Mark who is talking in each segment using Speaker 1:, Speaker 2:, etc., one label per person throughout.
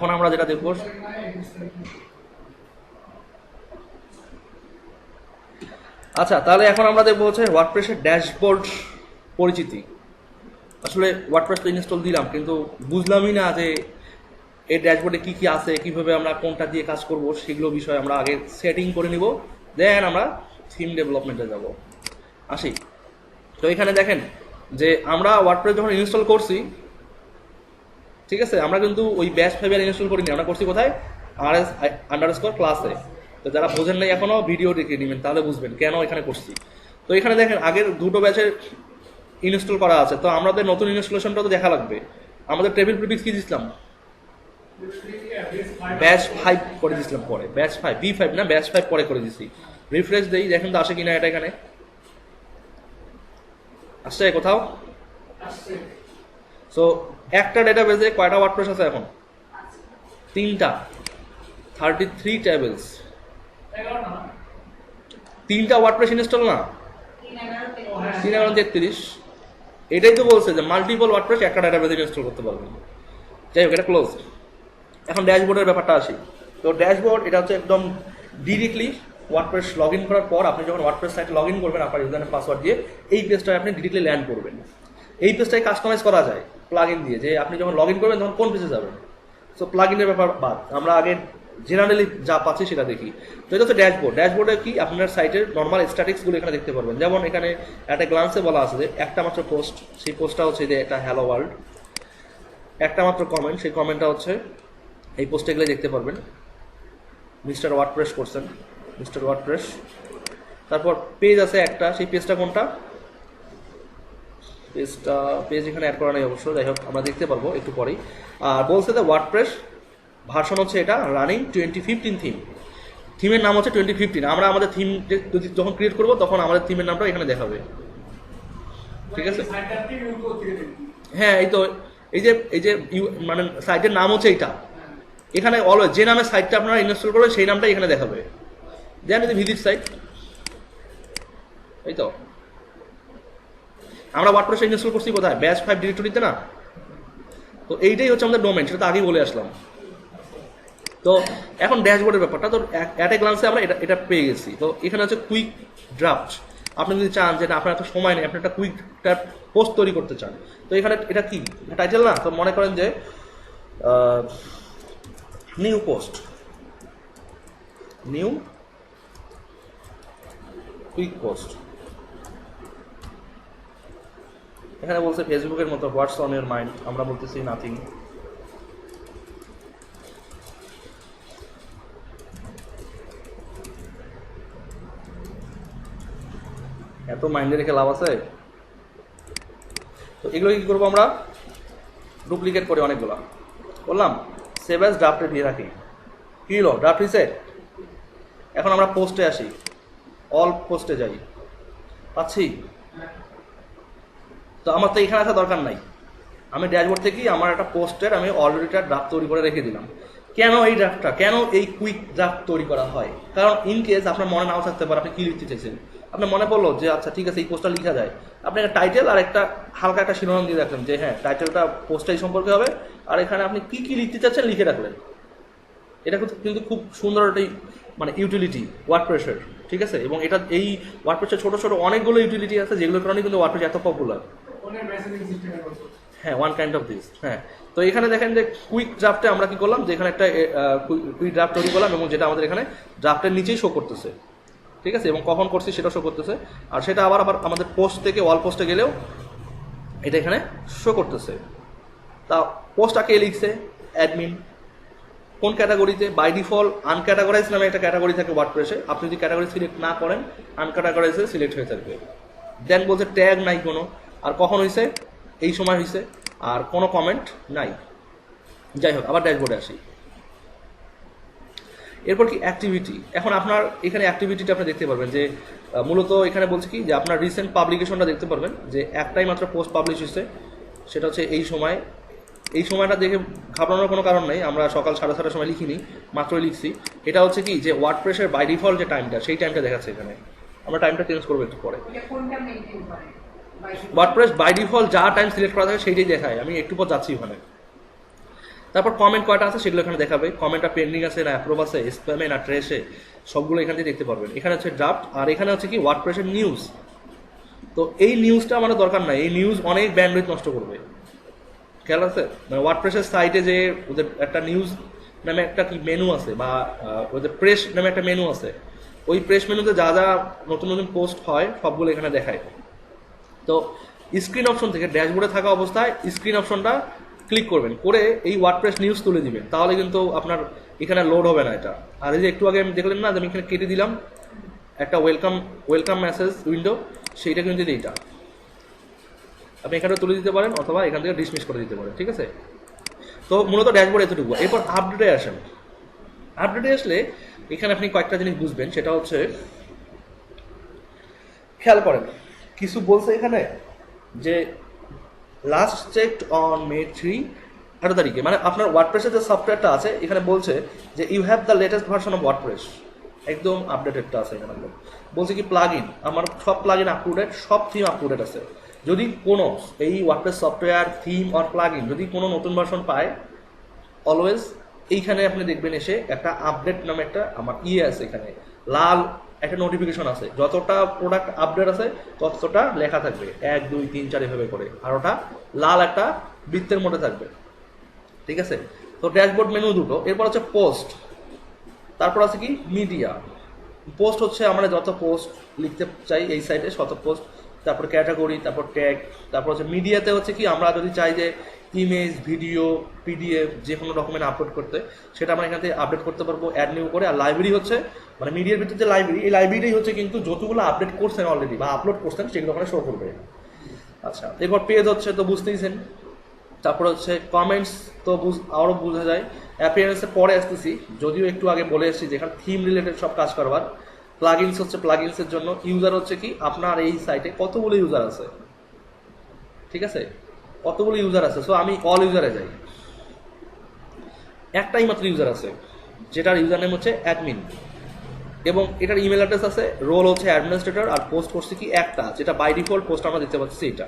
Speaker 1: এখন আমরা যেটা দেখব, আচ্ছা তাহলে এখন আমরা দেখবো হচ্ছে ওয়ার্ডপ্রেসের ড্যাশবোর্ড পরিচিতি। আসলে ওয়ার্ডপ্রেস তো ইনস্টল দিলাম, কিন্তু বুঝলামই না যে এই ড্যাশবোর্ডে কি কি আছে, কিভাবে আমরা কোনটা দিয়ে কাজ করব, সেগুলো বিষয়ে আমরা আগে সেটিং করে নিব, দেন আমরা থিম ডেভেলপমেন্টে যাব। আসি, তো এখানে দেখেন যে আমরা ওয়ার্ডপ্রেস যখন ইনস্টল করছি, ঠিক আছে, আমরা কিন্তু ওই ব্যাচ 5 আর ইনস্টল করিনি, আমরা করছি কোথায়, RS_ক্লাসে। তো যারা বোঝেন নাই এখনো ভিডিও দেখে নেবেন, তাহলে বুঝবেন কেন এখানে করছি। তো এখানে দেখেন আগের দুটো ব্যাচের ইনস্টল করা আছে, তো আমাদের নতুন ইনস্টলেশনটা তো দেখা লাগবে। আমাদের টেবিল প্রিফিক্স কি দিয়েছিলাম, ব্যাচ 5 করে দিয়েছিলাম, পরে ব্যাচ 5 B5 না ব্যাচ 5 পরে করে দিয়েছি। রিফ্রেশ দেই, দেখেন তো আসে কিনা এটা, এখানে আসছে কোথাও। সো একটা ডেটাবেজে কয়টা ওয়ার্ডপ্রেস আছে এখন, 3টা, 33 টেবিলস, 3টা ওয়ার্ডপ্রেস ইনস্টল না, 3 11 33। এটাই তো বলছে যে মাল্টিপল ওয়ার্ডপ্রেস একটা ডেটাবেজে ইনস্টল করতে পারবেন। যাই হোক, এটা ক্লোজ। এখন ড্যাশবোর্ডের ব্যাপারটা আসি। তো ড্যাশবোর্ড এটা হচ্ছে একদম ডিরেক্টলি ওয়ার্ডপ্রেস লগ ইন করার পর আপনি যখন ওয়ার্ডপ্রেস সাইটে লগ ইন করবেন আপনার ইউজার নেম পাসওয়ার্ড দিয়ে, এই পেজটায় আপনি ডিরেক্টলি ল্যান্ড করবেন। এই পেজটাই কাস্টমাইজ করা যায় প্লাগ ইন দিয়ে, যে আপনি যখন লগ ইন করবেন তখন কোন পেজে যাবেন। সো প্লাগ ইনের ব্যাপার বাদ, আমরা আগে জেনারেলি যা পাচ্ছি সেটা দেখি। তো এটা হচ্ছে ড্যাশবোর্ড। ড্যাশবোর্ডে কি আপনার সাইটের নর্মাল স্ট্যাটিক্সগুলো এখানে দেখতে পারবেন। যেমন এখানে একটা গ্লান্সে বলা আছে যে একটা মাত্র পোস্ট, সেই পোস্টটা হচ্ছে যে একটা হ্যালো ওয়ার্ল্ড। একটা মাত্র কমেন্ট, সেই কমেন্টটা হচ্ছে এই পোস্টে গেলে দেখতে পারবেন মিস্টার ওয়ার্ডপ্রেস করছেন, মিস্টার ওয়ার্ডপ্রেস। তারপর পেজ আছে একটা, সেই পেজটা কোনটা, পেজ এখানে অ্যাড করা নেই অবশ্য, যাই হোক আমরা দেখতে পারবো একটু পরেই। আর বলছে যে ওয়ার্ডপ্রেস ভার্সন হচ্ছে এটা রানিং 2015 থিম, থিমের নাম হচ্ছে 2015। আমরা আমাদের থিম যখন ক্রিয়েট করবো তখন আমাদের থিমের নামটা এখানে দেখাবে, ঠিক আছে। হ্যাঁ এই তো, এই যে মানে সাইটের নাম হচ্ছে এইটা, এখানে অলওয়েজ যে নামে সাইটটা আপনারা ইনস্টল করবেন সেই নামটা এখানে দেখাবে। দেন এই ভিজিট সাইট, এই তো আমরা ওয়ার্ডপ্রেস ইনস্টল করছি কোথায়, ব্যাচ 5 ডিরেক্টরিতে না। তো এইটাই হচ্ছে আমাদের ডোমেন, সেটা তো আগেই বলে আসলাম। তো এখন ড্যাশবোর্ডের ব্যাপারটা তো অ্যাট এ গ্লান্সে আমরা এটা পেয়ে গেছি। তো এখানে হচ্ছে কুইক ড্রাফট, আপনি যদি চান যে আপনার একটা সময় নেই, আপনি একটা কুইক পোস্ট তৈরি করতে চান, তো এখানে এটা কি টাইটেল না, তো মনে করেন যে new post, new quick post. এখানে বলছে ফেসবুকের মতো হোয়াটস অন ইউর মাইন্ড, আমরা বলতেছি নাথিং। এত মাইন্ডে রেখে লাভ আছে। তো এগুলো কি করবো, আমরা ডুপ্লিকেট করে অনেকগুলো করলাম, সেভ অ্যাজ ড্রাফটে দিয়ে রাখি। কি হলো, ড্রাফট রিসেট। এখন আমরা পোস্টে আসি, অল পোস্টে যাই, পাচ্ছি। তো আমার তো এখানে আসা দরকার নাই, আমি ড্যাশবোর্ড থেকেই আমার একটা পোস্টের আমি অলরেডি একটা ড্রাফট তৈরি করে রেখে দিলাম। কেন এই ড্রাফটটা, কেন এই কুইক ড্রাফট তৈরি করা হয়, কারণ ইন কেস আপনার মনে নাও থাকতে পারে আপনি কি লিখতে চাইছেন। আপনার মনে পড়লো যে আচ্ছা ঠিক আছে এই পোস্টটা লিখা যায়, আপনি একটা টাইটেল আর একটা হালকা একটা শিরোনাম দিয়ে রাখলেন যে হ্যাঁ টাইটেলটা পোস্টটাই সম্পর্কে হবে, আর এখানে আপনি কি কি লিখতে চাচ্ছেন লিখে রাখলেন। এটা কিন্তু খুব সুন্দর একটা মানে ইউটিলিটি ওয়ার্ডপ্রেসের, ঠিক আছে। এবং এটা এই ওয়ার্ডপ্রেসের ছোট ছোট অনেকগুলো ইউটিলিটি আছে যেগুলোর কারণে কিন্তু ওয়ার্ডপ্রেস এত পপুলার। হ্যাঁ, ওয়ান কাইন্ড অফ দিস। হ্যাঁ, তো এখানে দেখেন যে কুইক ড্রাফটে আমরা কি করলাম, যে এখানে একটা কুইক ড্রাফট তৈরি করলাম এবং যেটা আমাদের এখানে ড্রাফটের নিচেই শো করতেছে, ঠিক আছে, এবং কখন করছি সেটা শো করতেছে। আর সেটা আবার আমাদের পোস্ট থেকে ওয়াল পোস্টে গেলেও এটা এখানে শো করতেছে। তা পোস্টটা কে লিখছে, অ্যাডমিন। কোন ক্যাটাগরিতে, বাই ডিফল্ট আনক্যাটাগরাইজ নামে একটা ক্যাটাগরি থাকে ওয়ার্ডপ্রেসে, আপনি যদি ক্যাটাগরি সিলেক্ট না করেন আনক্যাটাগরাইজে সিলেক্ট হয়ে থাকবে। দেন বলছে ট্যাগ নাই কোনো, আর কখন হয়েছে, এই সময় হয়েছে, আর কোনো কমেন্ট নাই। যাই হোক, আবার ড্যাশবোর্ডে আসি। এরপর কি অ্যাক্টিভিটি। এখন আপনার এখানে অ্যাক্টিভিটিটা আপনি দেখতে পারবেন যে মূলত এখানে বলছে কি যে আপনার রিসেন্ট পাবলিকেশনটা দেখতে পারবেন, যে একটাই মাত্র পোস্ট পাবলিশ হয়েছে, সেটা হচ্ছে এই সময়। এই সময়টা দেখে ঘাবড়ানোর কোনো কারণ নেই, আমরা সকাল 7:30টার সময় লিখিনি, মাত্রই লিখছি। এটা হচ্ছে কি যে ওয়ার্ডপ্রেসের বাই ডিফল্ট যে টাইমটা, সেই টাইমটা দেখাচ্ছে এখানে। আমরা টাইমটা চেঞ্জ করবো একটু পরে। ওয়ার্ডপ্রেস বাই ডিফল্ট যা টাইম সিলেক্ট করা থাকে সেইটাই দেখায়, আমি একটু পর যাচ্ছি ওখানে। তারপর কমেন্ট কয়টা আছে সেগুলো এখানে দেখাবে, কমেন্টটা পেন্ডিং আছে না অ্যাপ্রুভ আছে, স্প্যামে না ট্রেসে, সবগুলো এখান থেকে দেখতে পারবেন। এখানে হচ্ছে ড্রাফট, আর এখানে হচ্ছে কি ওয়ার্ডপ্রেসের নিউজ। তো এই নিউজটা আমাদের দরকার নাই, এই নিউজ অনেক ব্যান্ডউইথ নষ্ট করবে, খেয়াল আছে? মানে ওয়ার্ডপ্রেসের সাইটে যে ওদের একটা নিউজ নামে একটা কি মেনু আছে, বা ওদের প্রেস নামে একটা মেনু আছে, ওই প্রেস মেনুতে যা যা নতুন নতুন পোস্ট হয় সবগুলো এখানে দেখায়। তো স্ক্রিন অপশন থেকে ড্যাশবোর্ডে থাকা অবস্থায় স্ক্রিন অপশনটা ক্লিক করবেন, করে এই ওয়ার্ডপ্রেস নিউজ তুলে দিবেন, তাহলে কিন্তু আপনার এখানে লোড হবে না এটা। আর এই যে একটু আগে আমি দেখলেন না, আমি এখানে কেটে দিলাম একটা ওয়েলকাম মেসেজ উইন্ডো, সেইটা কিন্তু এইটা আপনি এখানে তুলে দিতে পারেন, অথবা এখান থেকে ডিসমিস করে দিতে পারেন, ঠিক আছে? তো মূলত ড্যাশবোর্ড এতটুকু। এরপর আপডেটে আসেন। আপডেটে আসলে এখানে আপনি কয়েকটা জিনিস বুঝবেন, সেটা হচ্ছে খেয়াল করেন কিছু বলছে এখানে যে লাস্ট চেকড অন May 3 তারিখে, মানে আপনার ওয়ার্ডপ্রেসের যে সফটওয়্যারটা আছে এখানে বলছে যে you have the latest version of WordPress, একদম আপডেটেডটা আছে এখানে। বলছে কি প্লাগ ইন, আমার সব plug in up to date, সব থিম আপ টু ডেট আছে। যদি কোনো এই WordPress software theme or plug in যদি কোনো নতুন ভার্সন পায়, অলওয়েজ এইখানে আপনি দেখবেন এসে একটা আপডেট নামে একটা আমার আছে, এখানে লাল একটা নোটিফিকেশন আছে, যতটা প্রোডাক্ট আপডেট আছে ততটা লেখা থাকবে 1 2 3 4 এভাবে করে, আর ওটা লাল একটা বৃত্তের মধ্যে থাকবে, ঠিক আছে? তো ড্যাশবোর্ড মেনু দুটো। এরপর হচ্ছে পোস্ট, তারপর আছে কি মিডিয়া। পোস্ট হচ্ছে আমরা যত পোস্ট লিখতে চাই এই সাইটে শত পোস্ট, তারপর ক্যাটাগরি, তারপর ট্যাগ। তারপর হচ্ছে মিডিয়াতে হচ্ছে কি আমরা যদি চাই যে ইমেজ, ভিডিও, পিডিএফ যে কোনো ডকুমেন্ট আপলোড করতে, সেটা আমরা এখান থেকে আপডেট করতে পারবো অ্যাড নিউ করে। আর লাইব্রেরি হচ্ছে মানে মিডিয়ার ভিতরে যে লাইব্রেরি, এই লাইব্রেরিটাই হচ্ছে কিন্তু যতগুলো আপডেট করছেন অলরেডি বা আপলোড করছেন সেগুলো ওখানে শো করবে। আচ্ছা, এরপর পেজ হচ্ছে তো বুঝতেইছেন। তারপর হচ্ছে কমেন্টস, তো আরও বোঝা যায়। অ্যাপিয়ারেন্সের পরে আসতেছি, যদিও একটু আগে বলে এসেছি যেখানে থিম রিলেটেড সব কাজ করবার। প্লাগইনস হচ্ছে প্লাগইনসের জন্য। ইউজার হচ্ছে কি আপনার এই সাইটে কতগুলো ইউজার আছে, ঠিক আছে? কতগুলো ইউজার আছে। সো আমি অল ইউজারে যাই, একটাই মাত্র ইউজার আছে যেটার ইউজার নেম হচ্ছে অ্যাডমিন, এবং এটার ইমেল অ্যাড্রেস আছে, রোল হচ্ছে অ্যাডমিনিস্ট্রেটর, আর পোস্ট করছে কি একটা, যেটা বাই ডিফল্ট পোস্ট আমরা দেখতে পাচ্ছি এটা,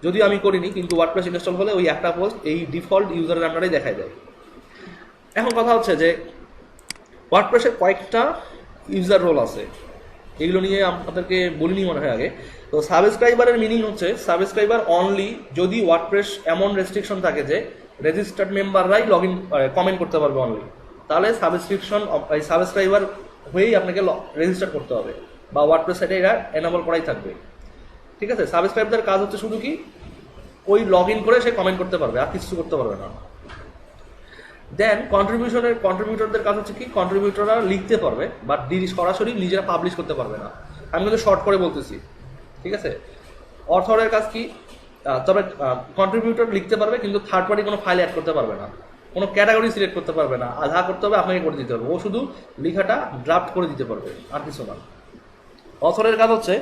Speaker 1: যদিও আমি করিনি, কিন্তু ওয়ার্ডপ্রেস ইনস্টল হলে ওই একটা পোস্ট এই ডিফল্ট ইউজারের আন্ডারেই দেখায় যায়। এখন কথা হচ্ছে যে ওয়ার্ডপ্রেসের কয়েকটা ইউজার রোল আছে, এগুলো নিয়ে আপনাদেরকে বলিনি মনে হয় আগে। তো সাবস্ক্রাইবারের মিনিং হচ্ছে সাবস্ক্রাইবার অনলি যদি ওয়ার্ডপ্রেস এমন রেস্ট্রিকশন থাকে যে রেজিস্টার্ড মেম্বাররাই লগ ইন কমেন্ট করতে পারবে অনলি, তাহলে সাবস্ক্রাইবার হয়েই আপনাকে রেজিস্টার করতে হবে, বা ওয়ার্ডপ্রেস সাইটে এরা এনাবল করাই থাকবে, ঠিক আছে? সাবস্ক্রাইবারদের কাজ হচ্ছে শুধু কি ওই লগ ইন করে সে কমেন্ট করতে পারবে, আর কিছু করতে পারবে না। দেন কন্ট্রিবিউটরদের কাজ হচ্ছে কি কন্ট্রিবিউটররা লিখতে পারবে, বাট সরাসরি নিজেরা পাবলিশ করতে পারবে না। আমি কিন্তু শর্ট করে বলতেছি, ঠিক আছে? অথরের কাজ কি, তবে কন্ট্রিবিউটর লিখতে পারবে কিন্তু থার্ড পার্টি কোনো ফাইল অ্যাড করতে পারবে না, কোনো ক্যাটাগরি সিলেক্ট করতে পারবে না, আধা করতে হবে আপনাকে করে দিতে হবে, ও শুধু লেখাটা ড্রাফট করে দিতে পারবে, আর কিছু না। অথরের কাজ হচ্ছে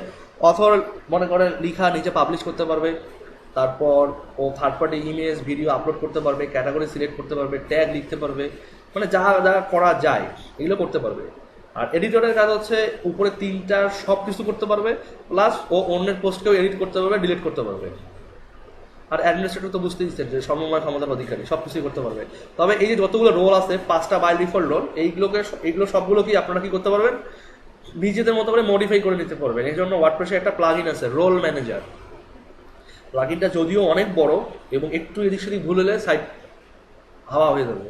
Speaker 1: অথর মনে করেন লিখা নিজে পাবলিশ করতে পারবে, তারপর ও third party image, video upload করতে পারবে, ক্যাটাগরি সিলেক্ট করতে পারবে, ট্যাগ লিখতে পারবে, মানে যা যা করা যায় এগুলো করতে পারবে। আর এডিটরের কাজ হচ্ছে উপরে তিনটা সব কিছু করতে পারবে, প্লাস ও অন্যের পোস্টকেও এডিট করতে পারবে, ডিলিট করতে পারবে। আর অ্যাডমিনিস্ট্রেটর তো বুঝতেই দিচ্ছেন যে সমন্বয় ক্ষমতার অধিকারী, সব কিছুই করতে পারবে। তবে এই যে যতগুলো রোল আছে 5টা বাই ডিফল্ট রোল, এইগুলো সবগুলো কি আপনারা কি করতে পারবেন, নিজেদের মতো করে মডিফাই করে নিতে পারবেন। এই জন্য ওয়ার্ডপ্রেসে একটা প্লাগইন আছে রোল ম্যানেজার। প্লাগইনটা যদিও অনেক বড় এবং একটু এদিক সেদিক ভুল হলে সাইট হাওয়া হয়ে যাবে,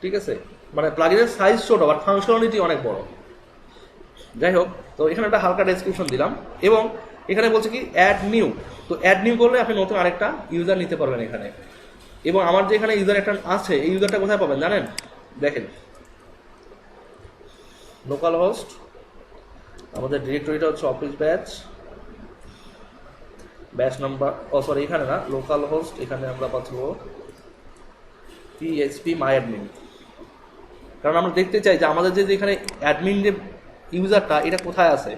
Speaker 1: ঠিক আছে? মানে প্লাগইনের সাইজ ছোট আর ফাংশনালিটি অনেক বড়। যাই হোক, তো এখানে একটা হালকা ডেসক্রিপশন দিলাম, এবং এখানে বলছে কি অ্যাড নিউ। তো অ্যাড নিউ করলে আপনি নতুন আরেকটা ইউজার নিতে পারবেন এখানে। এবং আমার যে এখানে ইউজার একটা আছে, এই ইউজারটা কোথায় পাবেন জানেন? দেখেন, লোকাল হোস্ট, আমাদের ডিরেক্টরিটা হচ্ছে অফিস ব্যাচ নাম্বার, সরি এখানে না, লোকাল হোস্ট, এখানে আমরা পাচ্ছি PHP মাই অ্যাডমিন। কারণ আমরা দেখতে চাই যে আমাদের যে এখানে অ্যাডমিন যে ইউজারটা এটা কোথায় আছে।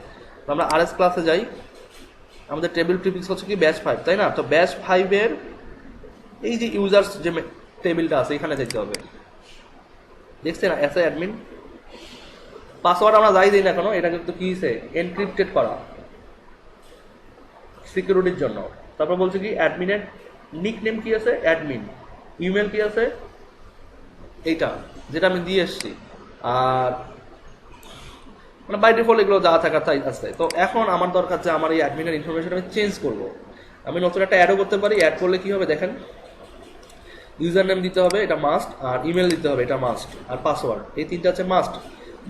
Speaker 1: আমরা RS ক্লাসে যাই, আমাদের টেবিল প্রিফিক্স হচ্ছে কি ব্যাচ 5, তাই না? তো ব্যাচ 5-এর এই যে ইউজার্স যে টেবিলটা আছে এখানে দেখতে হবে, দেখছেন এস অ্যাডমিন। পাসওয়ার্ড আমরা যাই দিই না কেন, এটা কিন্তু কি এনক্রিপ্টেড করা সিকিউরিটির জন্য। তারপর বলছে কি অ্যাডমিনের নিক নেম কি আছে, অ্যাডমিন। ইমেল কি আছে এইটা, যেটা আমি দিয়ে এসছি। আর মানে বাই ডিফল্ট এগুলো যা থাকার তাই আছে। তো এখন আমার দরকার যে আমার এই অ্যাডমিনের ইনফরমেশন আমি চেঞ্জ করব। আমি নতুন একটা অ্যাডও করতে পারি। অ্যাড করলে কি হবে দেখেন, ইউজার নেম দিতে হবে, এটা মাস্ট, আর ইমেল দিতে হবে, এটা মাস্ট, আর পাসওয়ার্ড, এই তিনটা হচ্ছে মাস্ট।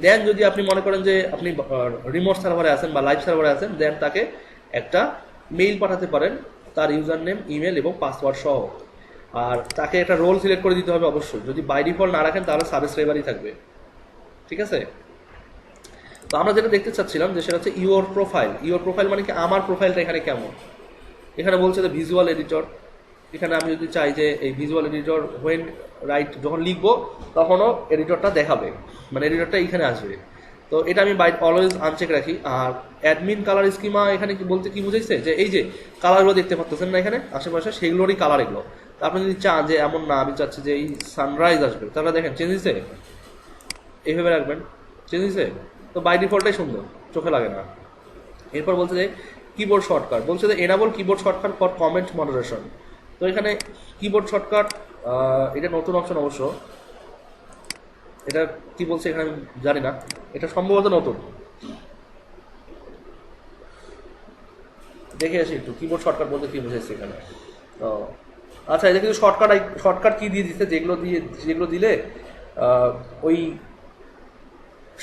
Speaker 1: দেন যদি আপনি মনে করেন যে আপনি রিমোট সার্ভারে আছেন বা লাইভ সার্ভারে আছেন, দেন তাকে একটা মেইল পাঠাতে পারেন তার ইউজার নেম, ইমেল এবং পাসওয়ার্ড সহ। আর তাকে একটা রোল সিলেক্ট করে দিতে হবে অবশ্যই। যদি বাই ডিফল্ট না রাখেন তাহলে সাবস্ক্রাইবারই থাকবে, ঠিক আছে? তো আমরা যেটা দেখতে চাচ্ছিলাম যে সেটা হচ্ছে ইউর প্রোফাইল। ইউর প্রোফাইল মানে কি আমার প্রোফাইলটা এখানে কেমন। এখানে বলছে যে ভিজুয়াল এডিটর। এখানে আমি যদি চাই যে এই ভিজুয়াল এডিটর হোয়েন রাইট যখন লিখবো তখনও এডিটরটা দেখাবে, মানে এডিটরটা এইখানে আসবে। তো এটা আমি বাই অলওয়েজ আনচেক রাখি। আর অ্যাডমিন কালার স্কিমা এখানে কি বলতে কি বুঝাইছে, যে এই যে কালারগুলো দেখতে পাচ্ছেন না এখানে আশেপাশে, সেগুলোরই কালার এগুলো। তো আপনি যদি চান যে এমন না, আমি চাচ্ছি যে এই সানরাইজ আসবে, তাহলে দেখেন চেঞ্জ হয়েছে, এইভাবে রাখবেন, চেঞ্জ হয়েছে। তো বাই ডিফল্টটাই সুন্দর, চোখে লাগে না। এরপর বলছে যে কিবোর্ড শর্টকাট, বলছে যে enable keyboard shortcut for comment moderation. তো এখানে কিবোর্ড শর্টকাট, এটা নতুন অপশন অবশ্য, এটা কি বলছে এখানে আমি জানি না, এটা সম্ভবত নতুন, দেখে আসি একটু কিবোর্ড শর্টকাট বলতে কি বুঝেছে এখানে। তো আচ্ছা, এটা কিন্তু শর্টকাট কি দিয়ে দিচ্ছে, যেগুলো দিলে ওই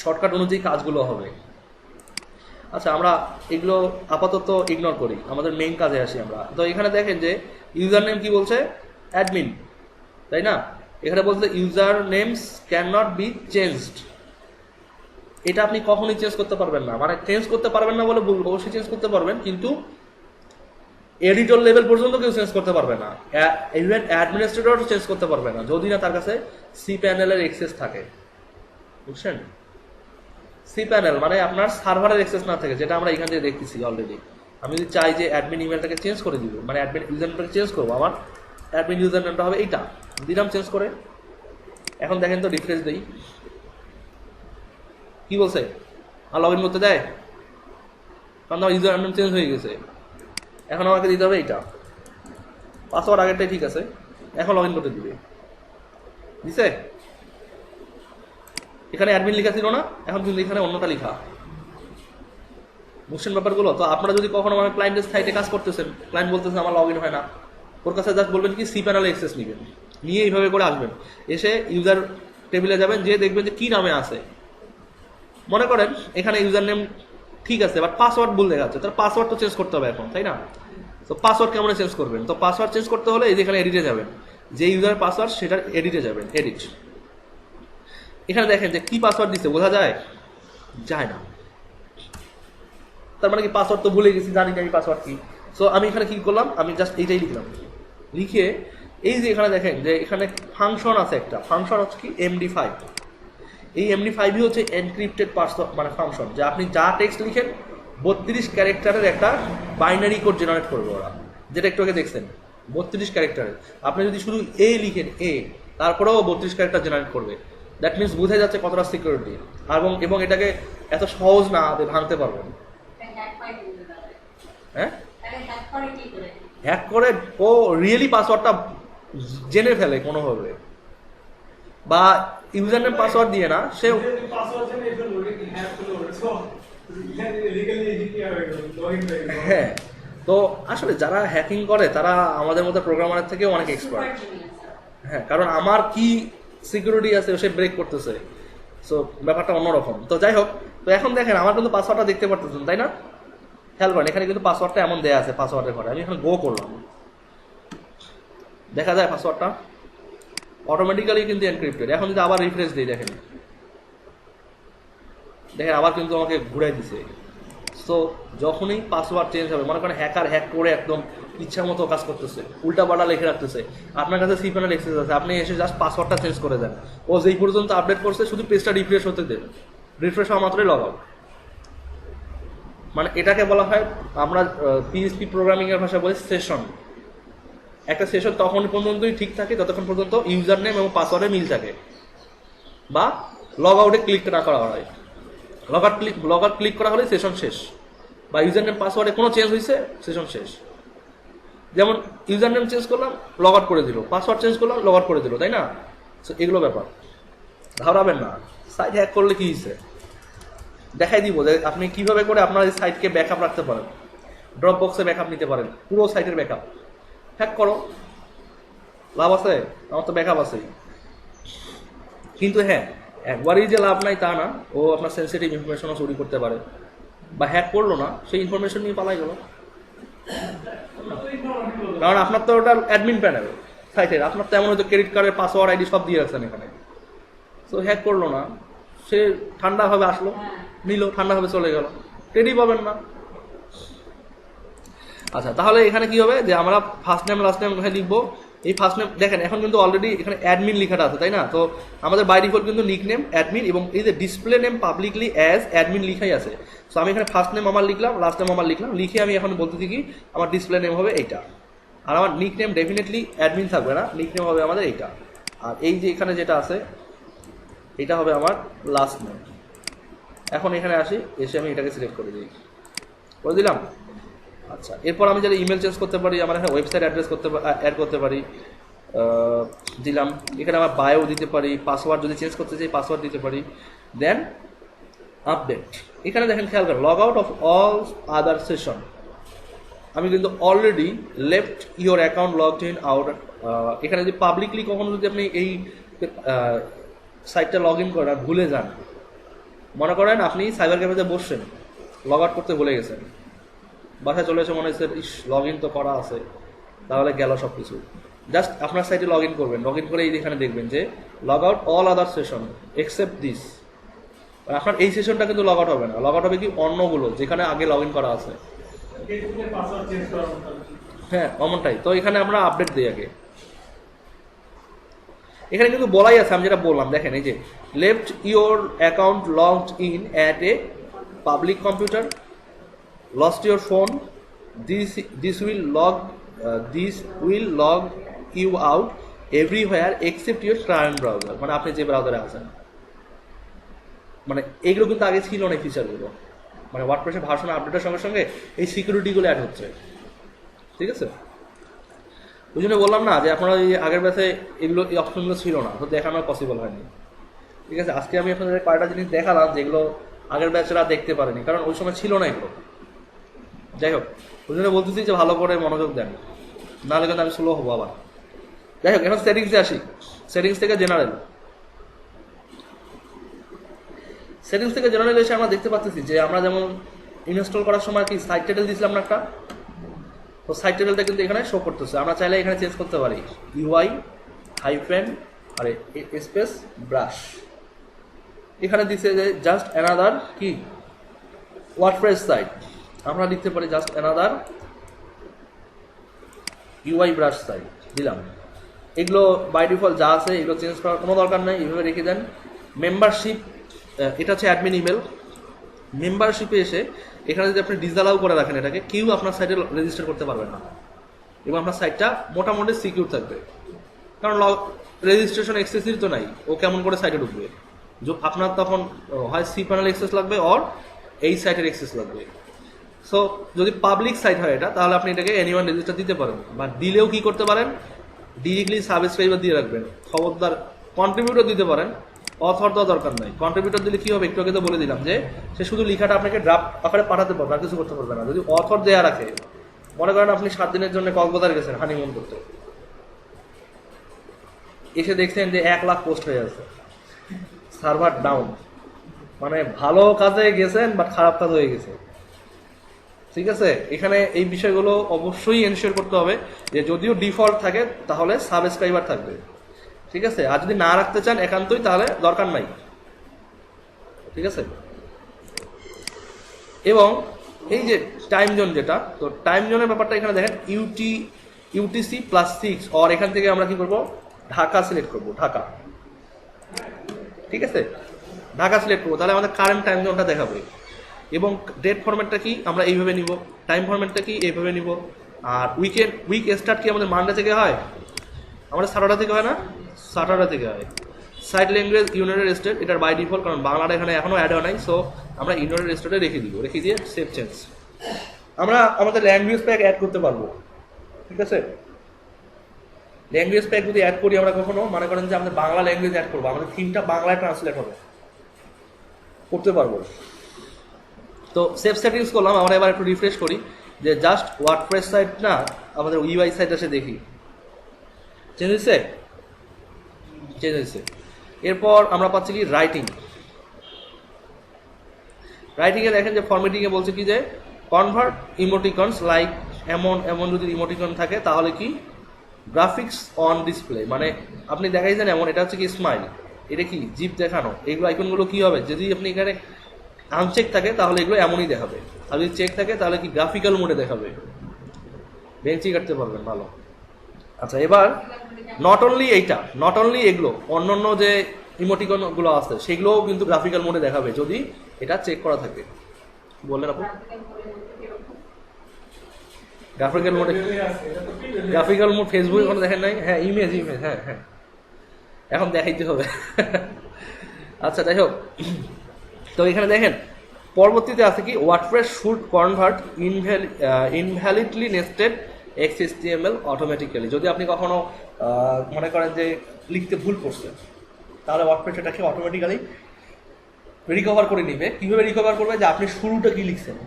Speaker 1: শর্টকাট অনুযায়ী কাজগুলো হবে। আচ্ছা, আমরা এগুলো আপাতত ইগনোর করি, আমাদের মেইন কাজে আসি আমরা। তো এখানে দেখেন যে ইউজার নেম কি বলছে, অ্যাডমিন, তাই না? এখানে বলছে user names can not be changed. এটা আপনি কখনোই চেঞ্জ করতে পারবেন না, মানে চেঞ্জ করতে পারবেন না বলে বলবো, অবশ্যই চেঞ্জ করতে পারবেন, কিন্তু এডিটর লেভেল পর্যন্ত কেউ চেঞ্জ করতে পারবে না। ইভেন অ্যাডমিনিস্ট্রেটর চেঞ্জ করতে পারবে না যদি না তার কাছে সি প্যানেলের অ্যাক্সেস থাকে, বুঝছেন? সি প্যানেল মানে আপনার সার্ভারের অ্যাক্সেস না থাকে, যেটা আমরা এখান থেকে দেখতেছি অলরেডি। আমি যদি চাই যে অ্যাডমিন ইমেলটাকে চেঞ্জ করে দিব, মানে অ্যাডমিন ইউজার নেমটাকে চেঞ্জ করবো, আমার অ্যাডমিন ইউজার নেমটা হবে এইটা, দিলাম চেঞ্জ করে। এখন দেখেন তো রিফ্রেশ দিই, কি বলছে, আর লগ ইন করতে দেয়, কারণ আমার ইউজার নেম চেঞ্জ হয়ে গেছে। এখন আমাকে দিতে হবে এইটা, পাসওয়ার্ড আগেরটাই ঠিক আছে, এখন লগ ইন করতে দিবে, দিছে। এখানে অ্যাডমিন লেখা ছিল না, এখন কিন্তু এখানে অন্যটা লেখা, বুঝছেন ব্যাপারগুলো? তো আপনারা যদি কখনো আমার ক্লায়েন্টের সাইটে কাজ করতেছেন, ক্লায়েন্ট বলতেছেন আমার লগ ইন হয় না, ওর কাছে জাস্ট বলবেন কি সি প্যানেলে অ্যাক্সেস নেবেন, নিয়ে এইভাবে করে আসবেন, এসে ইউজার টেবিলে যাবেন, যে দেখবেন যে কি নামে আছে। মনে করেন এখানে ইউজার নেম ঠিক আছে, বাট পাসওয়ার্ড ভুল দেখাচ্ছে, তার পাসওয়ার্ড তো চেঞ্জ করতে হবে এখন, তাই না? তো পাসওয়ার্ড কেমন চেঞ্জ করবেন? তো পাসওয়ার্ড চেঞ্জ করতে হলে এই যেখানে এডিটে যাবেন, যে ইউজার পাসওয়ার্ড সেটার এডিটে যাবেন, এডিট। এখানে দেখেন যে কি পাসওয়ার্ড দিচ্ছে, বোঝা যায়? যায় না। তার মানে কি পাসওয়ার্ড তো ভুলে গেছি, জানি না আমি পাসওয়ার্ড কি। সো আমি এখানে কি করলাম, আমি জাস্ট এইটাই লিখলাম, লিখে এই যে এখানে দেখেন যে এখানে ফাংশন আছে একটা, ফাংশন হচ্ছে কি MD5। এই MD5ই হচ্ছে এনক্রিপ্টেড মানে ফাংশন, যে আপনি যা টেক্সট লিখেন 32 ক্যারেক্টারের একটা বাইনারি কোড জেনারেট করবে ওরা, যেটা একটু আগে দেখছেন 32 ক্যারেক্টারের। আপনি যদি শুধু এ লিখেন, এ তারপরেও 32 ক্যারেক্টার জেনারেট করবে। দ্যাট মিনস বোঝা যাচ্ছে কতটা সিকিউরিটি, এবং এটাকে এত সহজ না যে ভাঙতে পারবেন। হ্যাঁ, হ্যাক করে ও রিয়েলি পাসওয়ার্ডটা জেনে ফেলে কোনোভাবে, বা ইউজার নেম পাসওয়ার্ড দিয়ে না, সে হ্যাঁ। তো আসলে যারা হ্যাকিং করে তারা আমাদের মধ্যে প্রোগ্রামারের থেকেও অনেক এক্সপার্ট। হ্যাঁ, কারণ আমার কি সিকিউরিটি আছে সে ব্রেক করতেছে, সো ব্যাপারটা অন্যরকম। তো যাই হোক, তো এখন দেখেন আমার কিন্তু পাসওয়ার্ডটা দেখতে পারতেছেন, তাই না? খেয়াল করেন এখানে কিন্তু পাসওয়ার্ডটা এমন দেয়া আছে, পাসওয়ার্ডের ঘরে আমি এখানে গো করলাম, দেখা যায় পাসওয়ার্ডটা অটোমেটিক্যালি কিন্তু এনক্রিপ্টেড। এখন যদি আবার রিফ্রেশ দিই, দেখেন আবার কিন্তু আমাকে ঘুরাই দিছে। সো যখনই পাসওয়ার্ড চেঞ্জ হবে, মনে করেন হ্যাকার হ্যাক করে একদম ইচ্ছা মতো কাজ করতেছে, উল্টা পাল্টা লিখে রাখতেছে, আপনার কাছে সি প্যানেল অ্যাক্সেস আছে, আপনি এসে জাস্ট পাসওয়ার্ডটা চেঞ্জ করে দেন, ও যেই পর্যন্ত আপডেট করছে শুধু পেজটা রিফ্রেশ হতে দেন, রিফ্রেশ হওয়া মাত্রই লগ আউট। মানে এটাকে বলা হয়, আমরা PHP প্রোগ্রামিং এর ভাষায় বলি সেশন। একটা সেশন তখন পর্যন্তই ঠিক থাকে যতক্ষণ পর্যন্ত ইউজার নেম এবং পাসওয়ার্ডে মিল থাকে, বা লগ আউটে ক্লিক না করা হয়। লগ আউট ক্লিক করা হলে সেশন শেষ, বা ইউজার নেম পাসওয়ার্ডে কোনো চেঞ্জ হয়েছে, সেশন শেষ। যেমন ইউজার নেম চেঞ্জ করলাম, লগ আউট করে দিল, পাসওয়ার্ড চেঞ্জ করলাম, লগ আউট করে দিল, তাই না? সো এগুলো ব্যাপার ঘাবড়াবেন না। সাইট হ্যাক করলে কি হয়েছে দেখাই দিব যে আপনি কিভাবে করে আপনার এই সাইটকে ব্যাকআপ রাখতে পারেন। ড্রপ বক্সে ব্যাকআপ নিতে পারেন, পুরো সাইটের ব্যাকআপ। হ্যাক করো, লাভ আছে, আমার তো ব্যাকআপ আছেই। কিন্তু হ্যাঁ, একবারই যে লাভ নাই তা না, ও আপনার সেন্সিটিভ ইনফরমেশনও চুরি করতে পারে, বা হ্যাক করলো না, সেই ইনফরমেশন নিয়ে পালাই গেল। কারণ আপনার তো ওটা অ্যাডমিন প্যানেল সাইটের, আপনার তো এমন হয়তো ক্রেডিট কার্ডের পাসওয়ার্ড আইডি সব দিয়ে রাখছেন এখানে। তো হ্যাক করলো না, সে ঠান্ডাভাবে আসলো, নিল, ঠান্ডাভাবে চলে গেল, টেডি পাবেন না। আচ্ছা, তাহলে এখানে কি হবে যে আমরা ফার্স্ট নেম লাস্ট নেম কোথায় লিখবো? এই ফার্স্ট নেম দেখেন এখন কিন্তু অলরেডি এখানে অ্যাডমিন লেখাটা আছে, তাই না? তো আমাদের বাই ডিফল্ট কিন্তু নিক নেম অ্যাডমিন এবং এই যে display name publicly as admin লিখাই আছে। সো আমি এখানে ফার্স্ট নেম আমার লিখলাম, লাস্ট নেম আমার লিখলাম, লিখে আমি এখন বলতেছি কি আমার ডিসপ্লে নেম হবে এইটা, আর আমার নিক নেম ডেফিনেটলি অ্যাডমিন থাকবে না, নিক নেম হবে আমাদের এইটা, আর এই যে এখানে যেটা আছে এটা হবে আমার লাস্ট নেম। এখন এখানে আসি, এসে আমি এটাকে সিলেক্ট করে দিই, করে দিলাম। আচ্ছা, এরপর আমি যারা ইমেল চেঞ্জ করতে পারি, আমার এখানে ওয়েবসাইট অ্যাড্রেস অ্যাড করতে পারি, দিলাম। এখানে আমার বায়ো দিতে পারি, পাসওয়ার্ড যদি চেঞ্জ করতে চাই পাসওয়ার্ড দিতে পারি। দেন আপডেট, এখানে দেখেন খেয়াল করেন log out of all other session. আমি কিন্তু already left your account log in out. এখানে যদি পাবলিকলি কখনো যদি আপনি এই সাইটটা লগ ইন করেন আর ভুলে যান, মনে করেন আপনি সাইবার ক্যাফেতে বসছেন, লগ আউট করতে ভুলে গেছেন, বাসায় চলে এসে মনে হচ্ছে ইস লগ ইন তো করা আছে, তাহলে গেল সব কিছু। জাস্ট আপনার সাইটে লগ ইন করবেন, লগ ইন করে এখানে দেখবেন যে log out all other session except this. আপনার এই সেশনটা কিন্তু লগ আউট হবে না, লগ আউট হবে কি অন্যগুলো যেখানে আগে লগ ইন করা আছে। হ্যাঁ, অমনটাই। তো এখানে আমরা আপডেট দিই আগে। এখানে কিন্তু বলাই আছে, আমি যেটা বললাম দেখেন, এই যে left your account logged in at a public computer, lost your phone, this will log you out everywhere except your current browser। মানে আপনি যে ব্রাউজারে আছেন, মানে এগুলো কিন্তু আগে ছিল না ফিচারগুলো, মানে ওয়ার্ডপ্রেসের ভার্সন আপডেটের সঙ্গে সঙ্গে এই সিকিউরিটিগুলো অ্যাড হচ্ছে, ঠিক আছে? ওই জন্য বললাম না যে আপনারা এই আগের ব্যাচে এগুলো এই অপশনগুলো ছিল না, তো দেখানো পসিবল হয়নি, ঠিক আছে? আজকে আমি আপনাদের কয়েকটা জিনিস দেখালাম যেগুলো আগের ব্যাচেরা দেখতে পারেনি, কারণ ওই সময় ছিল না এগুলো। যাই হোক, ওই জন্য বলতেছি যে ভালো করে মনোযোগ দেন, নাহলে কিন্তু আমি স্লো হবো আবার। যাই হোক, এখন সেটিংসে আসি। সেটিংস থেকে জেনারেল, সেটিংস থেকে জেনারেল এসে আমরা দেখতে পাচ্ছি যে আমরা যেমন ইনস্টল করার সময় কি সাইট টাইটেল দিয়েছিলাম না একটা, তো সাইট টাইটেলটা কিন্তু এখানে শো করতেছে। আমরা চাইলে এখানে চেঞ্জ করতে পারি ইউআই হাইফেন আরে স্পেস ব্রাশ। এখানে দিচ্ছে যে জাস্ট অ্যানাদার কি ওয়ার্ডপ্রেস সাইট, আমরা লিখতে পারি just another UI brush site দিলাম। এগুলো বাই ডিফল্ট যা আছে এগুলো চেঞ্জ করার কোনো দরকার নেই, এইভাবে রেখে দেন। মেম্বারশিপ, এটা হচ্ছে অ্যাডমিন ইমেল। মেম্বারশিপে এসে এখানে যদি আপনি ডিসঅ্যালাউ করে রাখেন, এটাকে কেউ আপনার সাইটে রেজিস্টার করতে পারবে না এবং আপনার সাইটটা মোটামুটি সিকিউর থাকবে, কারণ রেজিস্ট্রেশন এক্সেসই তো নাই, ও কেমন করে সাইটে ঢুকবে? আপনার তখন হয় সি প্যানেল এক্সেস লাগবে অর এই সাইটের এক্সেস লাগবে। সো যদি পাবলিক সাইট হয় এটা, তাহলে আপনি এটাকে এনিওয়ান রেজিস্টার দিতে পারেন, বা দিলেও কি করতে পারেন, ডিরেক্টলি সাবস্ক্রাইবার দিয়ে রাখবেন। খবরদার কন্ট্রিবিউটর দিতে পারেন, অথর দেওয়া দরকার নাই। কন্ট্রিবিউটর দিলে কি হবে একটু আগে তো বলে দিলাম যে সে শুধু লেখাটা আপনাকে ড্রাফট আকারে পাঠাতে পারবে, আর কিছু করতে পারবে না। যদি অথর দেয়া রাখে, মনে করেন আপনি 7 দিনের জন্য কক্সবাজার গেছেন হানিমুন করতে, এসে দেখছেন যে 1 লাখ পোস্ট হয়ে আছে, সার্ভার ডাউন, মানে ভালো কাজে গেছেন বাট খারাপ কাজ হয়ে গেছে, ঠিক আছে? এখানে এই বিষয়গুলো অবশ্যই এনশিওর করতে হবে যে যদিও ডিফল্ট থাকে তাহলে সাবস্ক্রাইবার থাকবে, ঠিক আছে? আর যদি না রাখতে চান একান্তই, তাহলে দরকার নাই, ঠিক আছে? এবং এই যে টাইম জোন যেটা, তো টাইম জোনের ব্যাপারটা এখানে দেখেন ইউটিসি +6, আর এখান থেকে আমরা কি করব, ঢাকা সিলেক্ট করব, ঢাকা, ঠিক আছে? ঢাকা সিলেক্ট করবো, তাহলে আমাদের কারেন্ট টাইম জোনটা দেখাবে। এবং ডেট ফরম্যাটটা কি আমরা এইভাবে নিব, টাইম ফরম্যাটটা কি এইভাবে নিব। আর উইক স্টার্ট কি আমাদের মানডে থেকে হয়, আমাদের স্যাটারডে থেকে হয় না, স্যাটারডে থেকে হয়। সাইট ল্যাঙ্গুয়েজ ইউনাইটেড স্টেট, এটার বাই ডিফল্ট, কারণ বাংলাটা এখানে এখনও অ্যাড হয় নাই, সো আমরা ইউনাইটেড স্টেটে রেখে দিব, রেখে দিয়ে সেভ চেঞ্জ। আমরা আমাদের ল্যাঙ্গুয়েজ প্যাক অ্যাড করতে পারবো, ঠিক আছে? ল্যাঙ্গুয়েজ প্যাক যদি অ্যাড করি আমরা কখনো, মনে করেন যে আমাদের বাংলা ল্যাঙ্গুয়েজ অ্যাড করবো, আমাদের থিমটা বাংলায় ট্রান্সলেট হবে, করতে পারবো। তো সেভ সেটিংস করলাম, আমরা এবার একটু রিফ্রেশ করি যে জাস্ট ওয়ার্ডপ্রেস সাইট না আমাদের ইউআই সাইট এসে দেখি চেঞ্জ হয়েছে, চেঞ্জ হয়েছে। এরপর আমরা পাচ্ছি কি রাইটিং। রাইটিংয়ে দেখেন যে ফরম্যাটিংয়ে বলছে কি যে কনভার্ট ইমোটিকনস লাইক এমন এমন যদি ইমোটিকন থাকে তাহলে কি গ্রাফিক্স অন ডিসপ্লে, মানে আপনি দেখাইছেন এমন, এটা হচ্ছে কি স্মাইল, এটা কি জিপ দেখানো, এগুলো আইকনগুলো কি হবে যদি আপনি এখানে আনচেক থাকে তাহলে এগুলো এমনই দেখাবে, আর যদি চেক থাকে তাহলে কি গ্রাফিক্যাল মোডে দেখাবে, বেঞ্চি কাটতে পারবেন ভালো। আচ্ছা এবার নট অনলি এগুলো, অন্যান্য যে ইমোটিকনগুলো আছে সেগুলোও কিন্তু গ্রাফিক্যাল মোডে দেখাবে যদি এটা চেক করা থাকে। বললেন আপনি গ্রাফিক্যাল মোড ফেসবুকে কোনো দেখেন নাই? হ্যাঁ ইমেজ, হ্যাঁ হ্যাঁ এখন দেখাইতে হবে। আচ্ছা যাই হোক, তো এখানে দেখেন পরবর্তীতে আছে কি WordPress should convert invalidly nested XHTML automatically. যদি আপনি কখনো মনে করেন যে লিখতে ভুল করছেন তাহলে ওয়ার্ডপ্রেস এটাকে অটোমেটিক্যালি রিকভার করে নিবে। কীভাবে রিকভার করবে? যে আপনি শুরুটা কি লিখছেন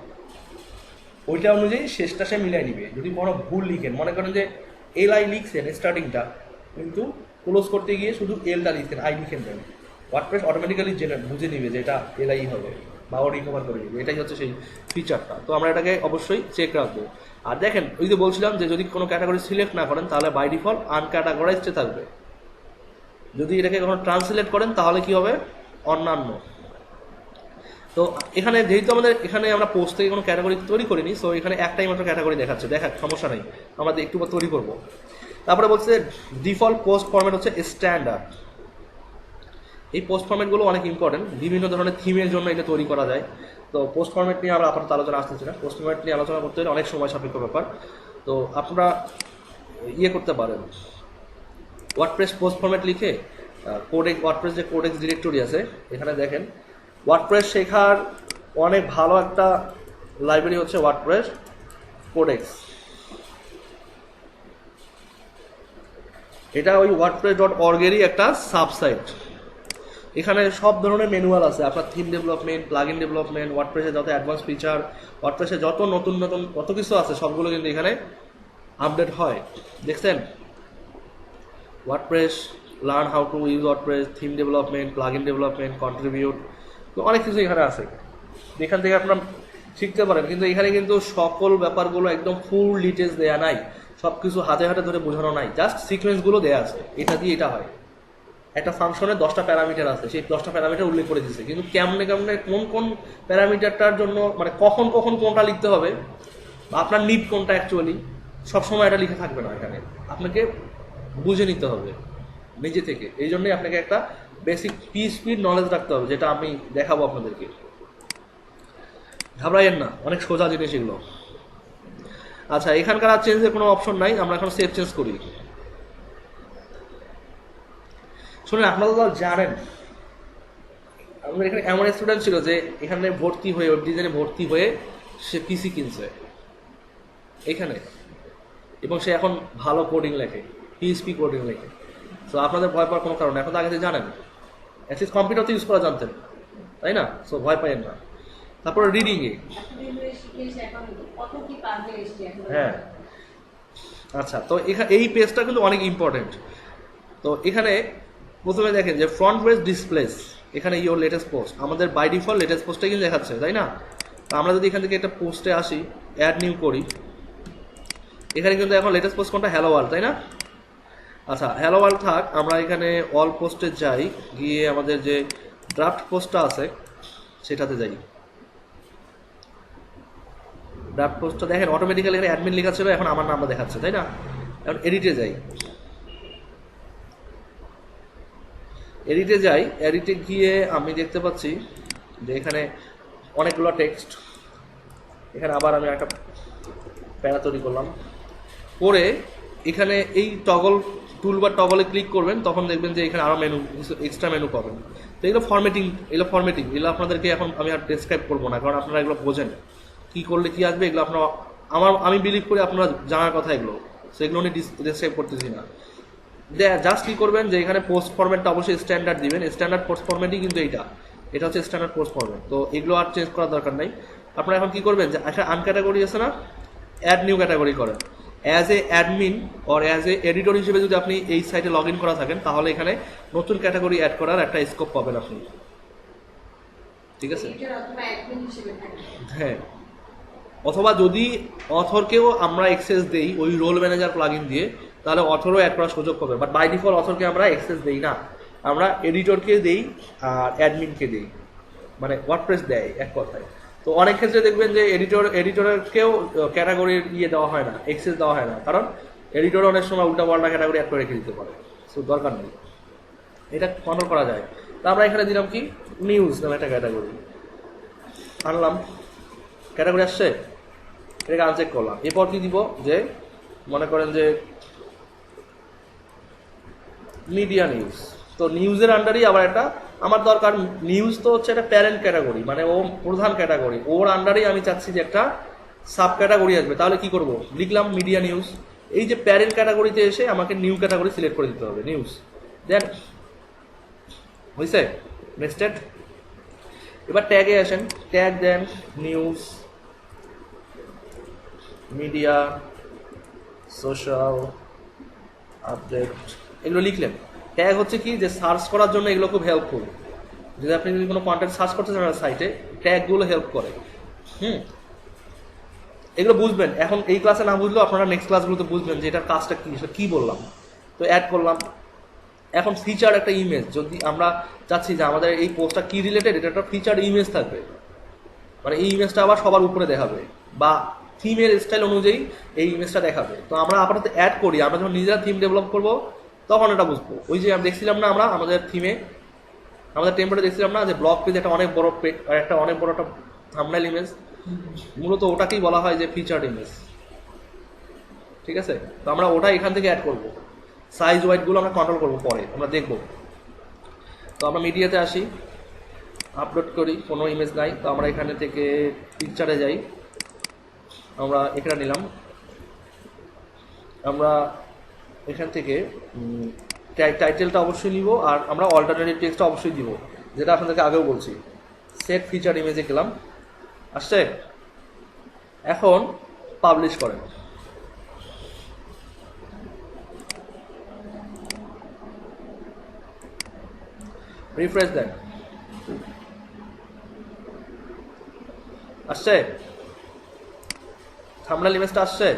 Speaker 1: ওইটা অনুযায়ী শেষটা সে মিলাই নিবে। যদি কোনো ভুল লিখেন, মনে করেন যে LI লিখছেন স্টার্টিংটা, কিন্তু ক্লোজ করতে গিয়ে শুধু এলটা লিখছেন, আই লিখেন দেন, ওয়ার্ডপ্রেস অটোমেটিক্যালি বুঝে নিবে যে এটা LI হবে বা ও রিকভার করে নিবে। এটাই হচ্ছে সেই ফিচারটা। তো আমরা এটাকে অবশ্যই চেক রাখবো। আর দেখেন ওই যে বলছিলাম যে যদি কোনো ক্যাটাগরি সিলেক্ট না করেন তাহলে বাই ডিফল্ট আনক্যাটাগরাইজড থাকবে। যদি এটাকে কোনো ট্রান্সলেট করেন তাহলে কি হবে? অন্যান্য। তো এখানে যেহেতু আমাদের এখানে আমরা পোস্ট থেকে কোনো ক্যাটাগরি তৈরি করিনি, সো এখানে একটাই মাত্র ক্যাটাগরি দেখাচ্ছে, সমস্যা নেই, আমরা একটু তৈরি করব। তারপরে বলছে ডিফল্ট পোস্ট ফরম্যাট হচ্ছে স্ট্যান্ডার্ড। এই পোস্ট ফরম্যাটগুলো অনেক ইম্পর্টেন্ট, বিভিন্ন ধরনের থিমের জন্য এটা তৈরি করা যায়। তো পোস্ট ফরম্যাট নিয়ে আমরা আপাতত আলোচনা আসতেছি না, পোস্ট ফরম্যাট নিয়ে আলোচনা করতে হলে অনেক সময় সাপেক্ষ ব্যাপার। তো আপনারা করতে পারেন, ওয়ার্ডপ্রেস পোস্ট ফরম্যাট লিখে ওয়ার্ডপ্রেস যে কোডেক্স ডিরেক্টরি আছে এখানে দেখেন ওয়ার্ডপ্রেস শেখার অনেক ভালো একটা লাইব্রেরি হচ্ছে ওয়ার্ডপ্রেস কোডেক্স। এটা ওই wordpress.org-এরই একটা সাবসাইট। এখানে সব ধরনের ম্যানুয়াল আছে, আপনার থিম ডেভেলপমেন্ট, প্লাগইন ডেভেলপমেন্ট, ওয়ার্ডপ্রেসে যত অ্যাডভান্স ফিচার, ওয়ার্ডপ্রেসে যত নতুন নতুন কত কিছু আছে সবগুলো কিন্তু এখানে আপডেট হয়। দেখছেন WordPress, learn how to use WordPress, theme development, plugin development, contribute, তো অনেক কিছু এখানে আছে। এখান থেকে আপনারা শিখতে পারেন, কিন্তু এখানে কিন্তু সকল ব্যাপারগুলো একদম ফুল ডিটেলস দেয়া নাই, সব কিছু হাতে হাতে ধরে বোঝানো নাই, জাস্ট সিকোয়েন্সগুলো দেওয়া আছে, এটা দিয়ে এটা হয়। একটা ফাংশনের 10টা প্যারামিটার আছে, সেই 10টা প্যারামিটার উল্লেখ করে দিচ্ছে, কিন্তু কেমনে কেমনে কোন কোন প্যারামিটারটার জন্য মানে কখন কখন কোনটা লিখতে হবে বা আপনার নিড কোনটা অ্যাকচুয়ালি সবসময় এটা লিখে থাকবে না, এখানে আপনাকে বুঝে নিতে হবে নিজে থেকে। এই জন্যই আপনাকে একটা বেসিক PHP নলেজ রাখতে হবে, যেটা আমি দেখাবো আপনাদেরকে। ঘাবড়াইয়েন না, অনেক সোজা জিনিস এগুলো। আচ্ছা এখানকার আর চেঞ্জের কোনো অপশন নাই, আমরা এখন সেভ চেঞ্জ করি। শুনুন, আপনারা তো জানেন আমাদের এখানে এমন স্টুডেন্ট ছিল যে এখানে ভর্তি হয়ে ওয়েব ডিজাইনে ভর্তি হয়ে সে PC কিনছে এখানে, এবং সে এখন ভালো কোডিং লেখে, PHP কোডিং লেখে। সো আপনাদের ভয় পাওয়ার কোনো কারণ, এখন তো আগে থেকে জানেন, অ্যাটলিস্ট কম্পিউটার তো ইউজ করা জানতেন, তাই না? সো ভয় পাইয়েন না। তারপরে রিডিংয়ে, হ্যাঁ আচ্ছা, তো এই পেজটা কিন্তু অনেক ইম্পর্টেন্ট। তো এখানে প্রথমে দেখেন যে ফ্রন্ট পেজ ডিসপ্লেস, এখানে ইওর লেটেস্ট পোস্ট, আমাদের বাই ডিফল্ট লেটেস্ট পোস্টটা কিন্তু দেখাচ্ছে, তাই না? তো আমরা যদি এখান থেকে একটা পোস্টে আসি, অ্যাড নিউ করি, এখানে কিন্তু এখন লেটেস্ট পোস্ট কোনটা? হ্যালো ওয়ার্ল্ড, তাই না? আচ্ছা হ্যালো ওয়ার্ল্ড থাক, আমরা এখানে অল পোস্টে যাই, গিয়ে আমাদের যে ড্রাফট পোস্টটা আছে সেটাতে যাই। ড্রাফট পোস্টটা দেখেন অটোমেটিক্যালি এখানে অ্যাডমিন লেখা ছিল, এখন আমার নামটা দেখাচ্ছে, তাই না? এখন এডিটে যাই, এডিটে গিয়ে আমি দেখতে পাচ্ছি যে এখানে অনেকগুলো টেক্সট, এখানে আবার আমি একটা প্যারা তৈরি করলাম, করে এখানে এই টগল টুলবার টগলে ক্লিক করবেন, তখন দেখবেন যে এখানে আরও মেনু, এক্সট্রা মেনু পাবেন। তো এগুলো ফরম্যাটিং, এগুলো আপনাদেরকে এখন আমি আর ডেসক্রাইব করবো না, কারণ আপনারা এগুলো বোঝেন কী করলে কী আসবে, এগুলো আপনারা আমি বিলিভ করি আপনারা জানার কথা এগুলো। সেগুলো নিয়ে ডিসক্রাইব করতেছি না। জাস্ট কি করবেন যে এখানে পোস্ট ফরম্যাটটা অবশ্যই স্ট্যান্ডার্ড দিবেন, স্ট্যান্ডার্ড পোস্ট ফরম্যাটই কিন্তু এটা হচ্ছে স্ট্যান্ডার্ড পোস্ট ফরম্যাট। তো এগুলো আর চেঞ্জ করার দরকার নাই। আপনারা এখন কি করবেন যে একটা আনক্যাটাগরি আছে না, অ্যাড নিউ ক্যাটাগরি করেন। As a admin or as a editor হিসেবে যদি আপনি এই সাইটে লগ ইন করা থাকেন তাহলে এখানে নতুন ক্যাটাগরি অ্যাড করার একটা স্কোপ পাবেন আপনি, ঠিক আছে? হ্যাঁ, অথবা যদি অথরকেও আমরা অ্যাক্সেস দেই ওই রোল ম্যানেজার প্লাগইন দিয়ে, তাহলে অথরও অ্যাড করার সুযোগ পাবে। বাট বাই ডিফল্ট অথরকে আমরা অ্যাক্সেস দেই না, আমরা এডিটরকে দেই আর অ্যাডমিনকে দেই, মানে ওয়ার্ডপ্রেস দেয় এক কথায়। তো অনেক ক্ষেত্রে দেখবেন যে এডিটরকেও ক্যাটাগরির দেওয়া হয় না, অ্যাক্সেস দেওয়া হয় না, কারণ এডিটর অনেক সময় উল্টা পাল্টা ক্যাটাগরি অ্যাড করে রেখে দিতে পারে। সো দরকার নেই, এটা কন্ট্রোল করা যায়। তা আমরা এখানে দিলাম কি নিউজ নামে একটা ক্যাটাগরি আনলাম, ক্যাটাগরি আসছে, এটাকে আনচেক করলাম। এরপর কি দিব যে মনে করেন যে মিডিয়া নিউজ, তো নিউজের আন্ডারই আবার একটা আমার দরকার। নিউজ তো হচ্ছে একটা প্যারেন্ট ক্যাটাগরি, মানে ও প্রধান ক্যাটাগরি, ওর আন্ডারেই আমি চাচ্ছি যে একটা সাব ক্যাটাগরি আসবে। তাহলে কি করব, লিখলাম মিডিয়া নিউজ। এই যে প্যারেন্ট ক্যাটাগরিতে এসে আমাকে নিউ ক্যাটাগরি সিলেক্ট করে দিতে হবে, নিউজ। দেন হয়েছে, নেক্সটেড। এবার ট্যাগে আসেন, ট্যাগ দেন নিউজ, মিডিয়া, সোশ্যাল, আপডেট, এগুলো লিখলেন। ট্যাগ হচ্ছে কি যে সার্চ করার জন্য এগুলো খুব হেল্পফুল। যদি আপনি যদি কোনো কন্টেন্ট সার্চ করতে চান সাইটে, ট্যাগগুলো হেল্প করে। এগুলো বুঝবেন, এখন এই ক্লাসে না বুঝলেও আপনারা নেক্সট ক্লাসগুলোতে বুঝবেন যে এটার কাজটা কী বললাম। তো অ্যাড করলাম। এখন ফিচার একটা ইমেজ, যদি আমরা চাচ্ছি যে আমাদের এই পোস্টটা কি রিলেটেড, এটা একটা ফিচার ইমেজ থাকবে, মানে এই ইমেজটা আবার সবার উপরে দেখাবে বা থিমের স্টাইল অনুযায়ী এই ইমেজটা দেখাবে। তো আমরা আপাতত অ্যাড করি, আমরা যখন নিজেরা থিম ডেভেলপ করবো তখন এটা বুঝবো। ওই যে আমি দেখছিলাম না, আমরা আমাদের থিমে আমাদের টেম্পলেটে দেখছিলাম না যে ব্লগ পেজ একটা অনেক বড় একটা অনেক বড় একটা থাম্বনেল ইমেজ, মূলত ওটাকেই বলা হয় যে ফিচার্ড ইমেজ, ঠিক আছে? তো আমরা ওটা এখান থেকে অ্যাড করবো। সাইজ ওয়াইডগুলো আমরা কন্ট্রোল করবো, পরে আমরা দেখবো। তো আমরা মিডিয়াতে আসি, আপলোড করি, কোনো ইমেজ নাই, তো আমরা এখানে থেকে পিকচারে যাই, আমরা এখানে নিলাম। আমরা এখান থেকে টাইটেলটা অবশ্যই নিব, আর আমরা অল্টারনেটিভ টেক্সটটা অবশ্যই দিব, যেটা আপনাদেরকে আগেও বলছি। সেট ফিচার ইমেজে গেলাম, আসছে। এখন পাবলিশ করেন। রিফ্রেশ দেন, আসছে, থাম্বনেল ইমেজটা আসছে,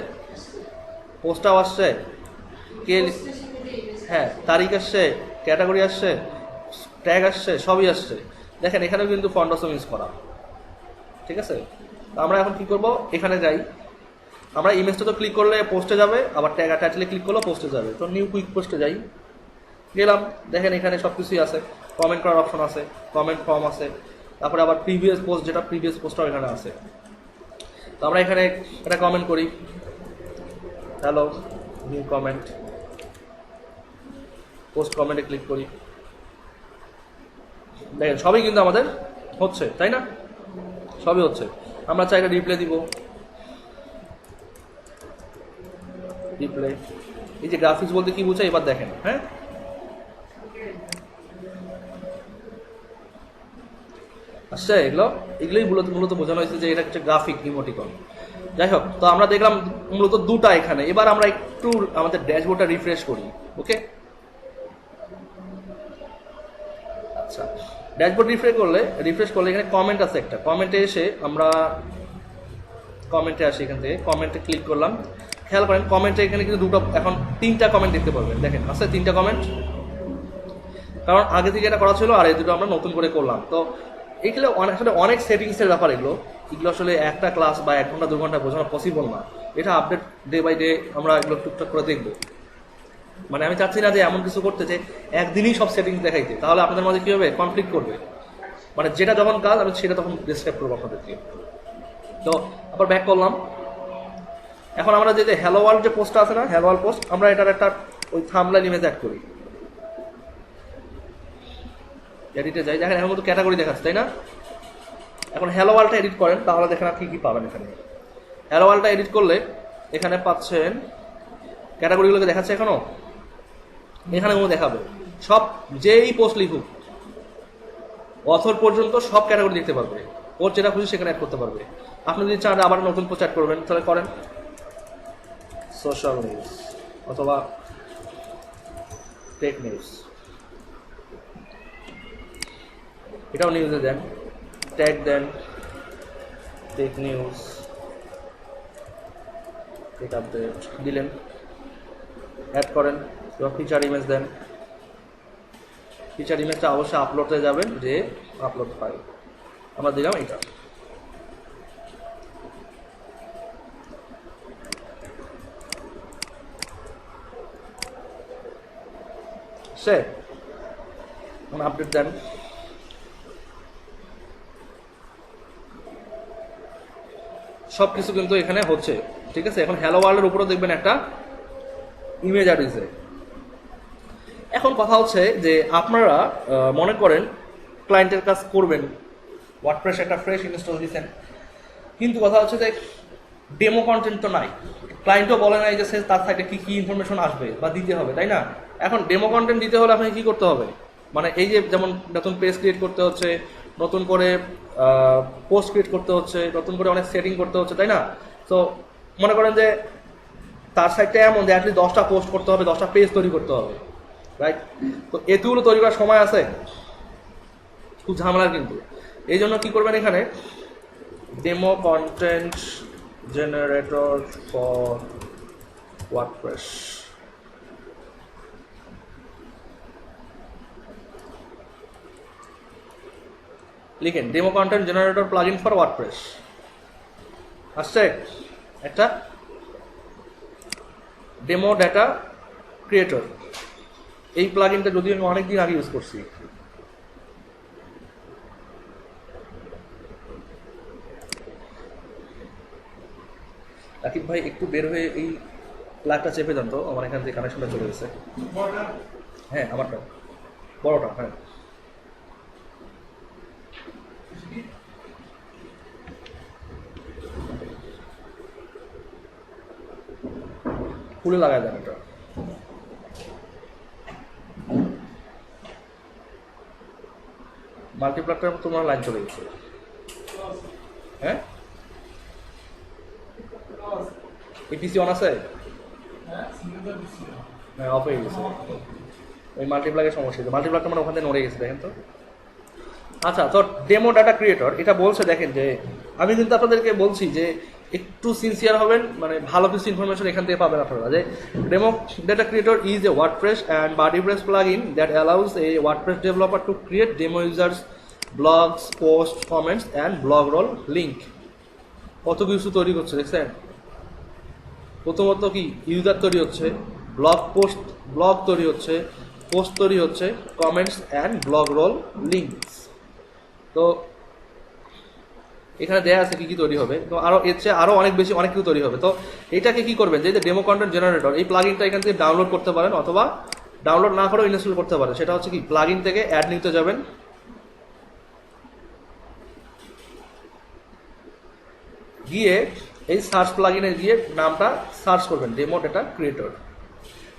Speaker 1: পোস্টটাও আসছে, কে, হ্যাঁ, তারিখ আসছে, ক্যাটাগরি আসছে, ট্যাগ আসছে, সবই আসছে। দেখেন এখানেও কিন্তু ফন্ট অফ ইউজ করা, ঠিক আছে? তো আমরা এখন কি করব, এখানে যাই, আমরা ইমেজটা তো ক্লিক করলে পোস্টে যাবে, আবার ট্যাগ আর টাইটেলে ক্লিক করলে পোস্টে যাবে। তো নিউ কুইক পোস্টে যাই, গেলাম, দেখেন এখানে সব কিছুই আছে, কমেন্ট করার অপশন আছে, কমেন্ট ফর্ম আছে, তারপরে আবার প্রিভিয়াস পোস্ট, যেটা প্রিভিয়াস পোস্টটাও এখানে আছে। তো আমরা এখানে একটা কমেন্ট করি, হ্যালো, নিউ কমেন্ট, পোস্ট কমেন্টে ক্লিক করি, দেখেন সবই কিন্তু আমাদের হচ্ছে, তাই না? সবই হচ্ছে। আমরা চাইলে রিপ্লাই দিব, রিপ্লাই। এই যে গ্রাফিক্স বলতে কি বোঝায় এবার দেখেন, হ্যাঁ, আসছে। এগুলোই মূলত বোঝানো হয়েছে যে এটা হচ্ছে গ্রাফিক ইমোটিকন। যাই হোক, তো আমরা দেখলাম মূলত দুটা এখানে। এবার আমরা একটু আমাদের ড্যাশবোর্ডটা রিফ্রেশ করি, ওকে? আচ্ছা, ড্যাশবোর্ড রিফ্রেশ করলে এখানে কমেন্ট আছে একটা, কমেন্টে এসে আমরা কমেন্টে আসি, এখান থেকে কমেন্টে ক্লিক করলাম। খেয়াল করেন কমেন্টে এখানে কিন্তু এখন 3টা কমেন্ট দেখতে পারবেন, দেখেন আছে 3টা কমেন্ট, কারণ আগে থেকে এটা করা ছিল আর এই দুটো আমরা নতুন করে করলাম। তো এগুলো আসলে অনেক সেটিংসের ব্যাপার, এগুলো আসলে একটা ক্লাস বা 1 ঘন্টা 2 ঘন্টা বোঝানো পসিবল না। এটা আপডেট ডে বাই ডে আমরা এগুলো টুকটাক করে দেখবো। মানে আমি চাচ্ছি না যে এমন কিছু করতে যে একদিনই সব সেটিংস দেখাইতে, তাহলে আপনাদের মাঝে কি হবে, কনফ্লিক্ট করবে। মানে যেটা যখন কাজ আমি সেটা তখন ডিসক্রাইব করবো আপনাদেরকে। তো আবার ব্যাক করলাম। এখন আমরা যে হ্যালো ওয়ার্ল্ড যে পোস্টটা আছে না, হ্যালো ওয়ার্ল্ড পোস্ট, আমরা এটার একটা ওই থাম্বনেল ইমেজ অ্যাড করি, এডিটে যাই, দেখেন এখন মতো ক্যাটাগরি দেখাচ্ছে, তাই না? এখন হ্যালো ওয়ার্ল্ডটা এডিট করেন, তাহলে দেখেন কি কি পাবেন এখানে। হ্যালো ওয়ার্ল্ডটা এডিট করলে এখানে পাচ্ছেন ক্যাটাগরিগুলোকে দেখাচ্ছে এখনো, এখানে কোনো দেখাবে সব, যেই পোস্ট লিখুক অথর পর্যন্ত সব ক্যাটাগরি দেখতে পারবে, ওর যেটা খুশি সেখানে অ্যাড করতে পারবে। আপনি যদি চান আবার নতুন পোস্ট অ্যাড করবেন তাহলে করেন, সোশ্যাল নিউজ অথবা টেক নিউজ, এটাও নিউজে দেন, ট্যাগ দেন টেক নিউজ, টেক আপডেট দিলেন, অ্যাড করেন, এবং ফিচার ইমেজ দেন। ফিচার ইমেজটা অবশ্যই আপলোডে যাবেন, যে আপলোড ফাইল আমরা দিলাম এটা। সে আপডেট দেন, সব কিছু কিন্তু এখানে হচ্ছে, ঠিক আছে। এখন হ্যালো ওয়ার্ল্ডের উপরে দেখবেন একটা ইমেজ আসছে। এখন কথা হচ্ছে যে আপনারা মনে করেন ক্লায়েন্টের কাজ করবেন, ওয়ার্ডপ্রেস একটা ফ্রেশ ইনস্টল দিচ্ছেন, কিন্তু কথা হচ্ছে যে ডেমো কন্টেন্ট তো নাই, ক্লায়েন্টও বলে নাই যে সে তার সাইডে কী কী ইনফরমেশন আসবে বা দিতে হবে, তাই না? এখন ডেমো কন্টেন্ট দিতে হলে আপনাকে কী করতে হবে, মানে এই যে যেমন নতুন পেজ ক্রিয়েট করতে হচ্ছে, নতুন করে পোস্ট ক্রিয়েট করতে হচ্ছে, নতুন করে অনেক সেটিং করতে হচ্ছে, তাই না? তো মনে করেন যে তার সাইডটা এমন যে অ্যাটলিস্ট 10টা পোস্ট করতে হবে, 10টা পেজ তৈরি করতে হবে, রাইট? তো এতগুলো তৈরি করার সময় আছে, খুব ঝামেলার। কিন্তু এই জন্য কী করবেন, এখানে demo content generator for WordPress, লিখেন demo content generator plugin for WordPress, আসছে একটা ডেমো ডাটা ক্রিয়েটর। এই প্লাগইনটা যদিও আমি অনেকদিন আগে ইউজ করছি, রাকিব ভাই একটু বের হয়ে এই প্লাগটা চেপে দেন তো, আমার এখান থেকে কানেকশনটা চলে গেছে। হ্যাঁ আমারটা বড়টা, হ্যাঁ খুলে লাগাই দেন এটা। মাল্টিপ্লাগটার তোমার লাইন চলে গেছে, হ্যাঁ এই পিসি অন আছে, হ্যাঁ অফ হয়ে গেছে, ওই মাল্টিপ্লাগের সমস্যা, মাল্টিপ্লাগটা মানে ওখান থেকে নড়ে গেছে, দেখেন তো। আচ্ছা, তো ডেমো ডাটা ক্রিয়েটর এটা বলছে, দেখেন যে আমি কিন্তু আপনাদেরকে বলছি যে একটু সিনসিয়ার হবেন, মানে ভালো কিছু ইনফরমেশন এখান থেকে পাবেন আপনারা। যে demo data creator is a WordPress and BuddyPress plugin that allows a WordPress developer to create demo users blogs, post, comments and blog role link. কত কিছু তৈরি করছে দেখছেন। প্রথমত কি ইউজার তৈরি হচ্ছে, ব্লগ তৈরি হচ্ছে, পোস্ট তৈরি হচ্ছে, comments and blog roll links. তো এখানে দেয়া আছে কি কি তৈরি হবে, তো আরও এর চেয়ে আরও অনেক বেশি অনেক কিছু তৈরি হবে। তো এটাকে কি করবেন, যে ডেমো কন্টেন্ট জেনারেটর, এই প্লাগইনটা এখান থেকে ডাউনলোড করতে পারেন, অথবা ডাউনলোড না করেও ইনস্টল করতে পারেন। সেটা হচ্ছে কি, প্লাগইন থেকে অ্যাড নিতে যাবেন, গিয়ে এই সার্চ প্লাগইনে গিয়ে নামটা সার্চ করবেন ডেমো ডাটা ক্রিয়েটর।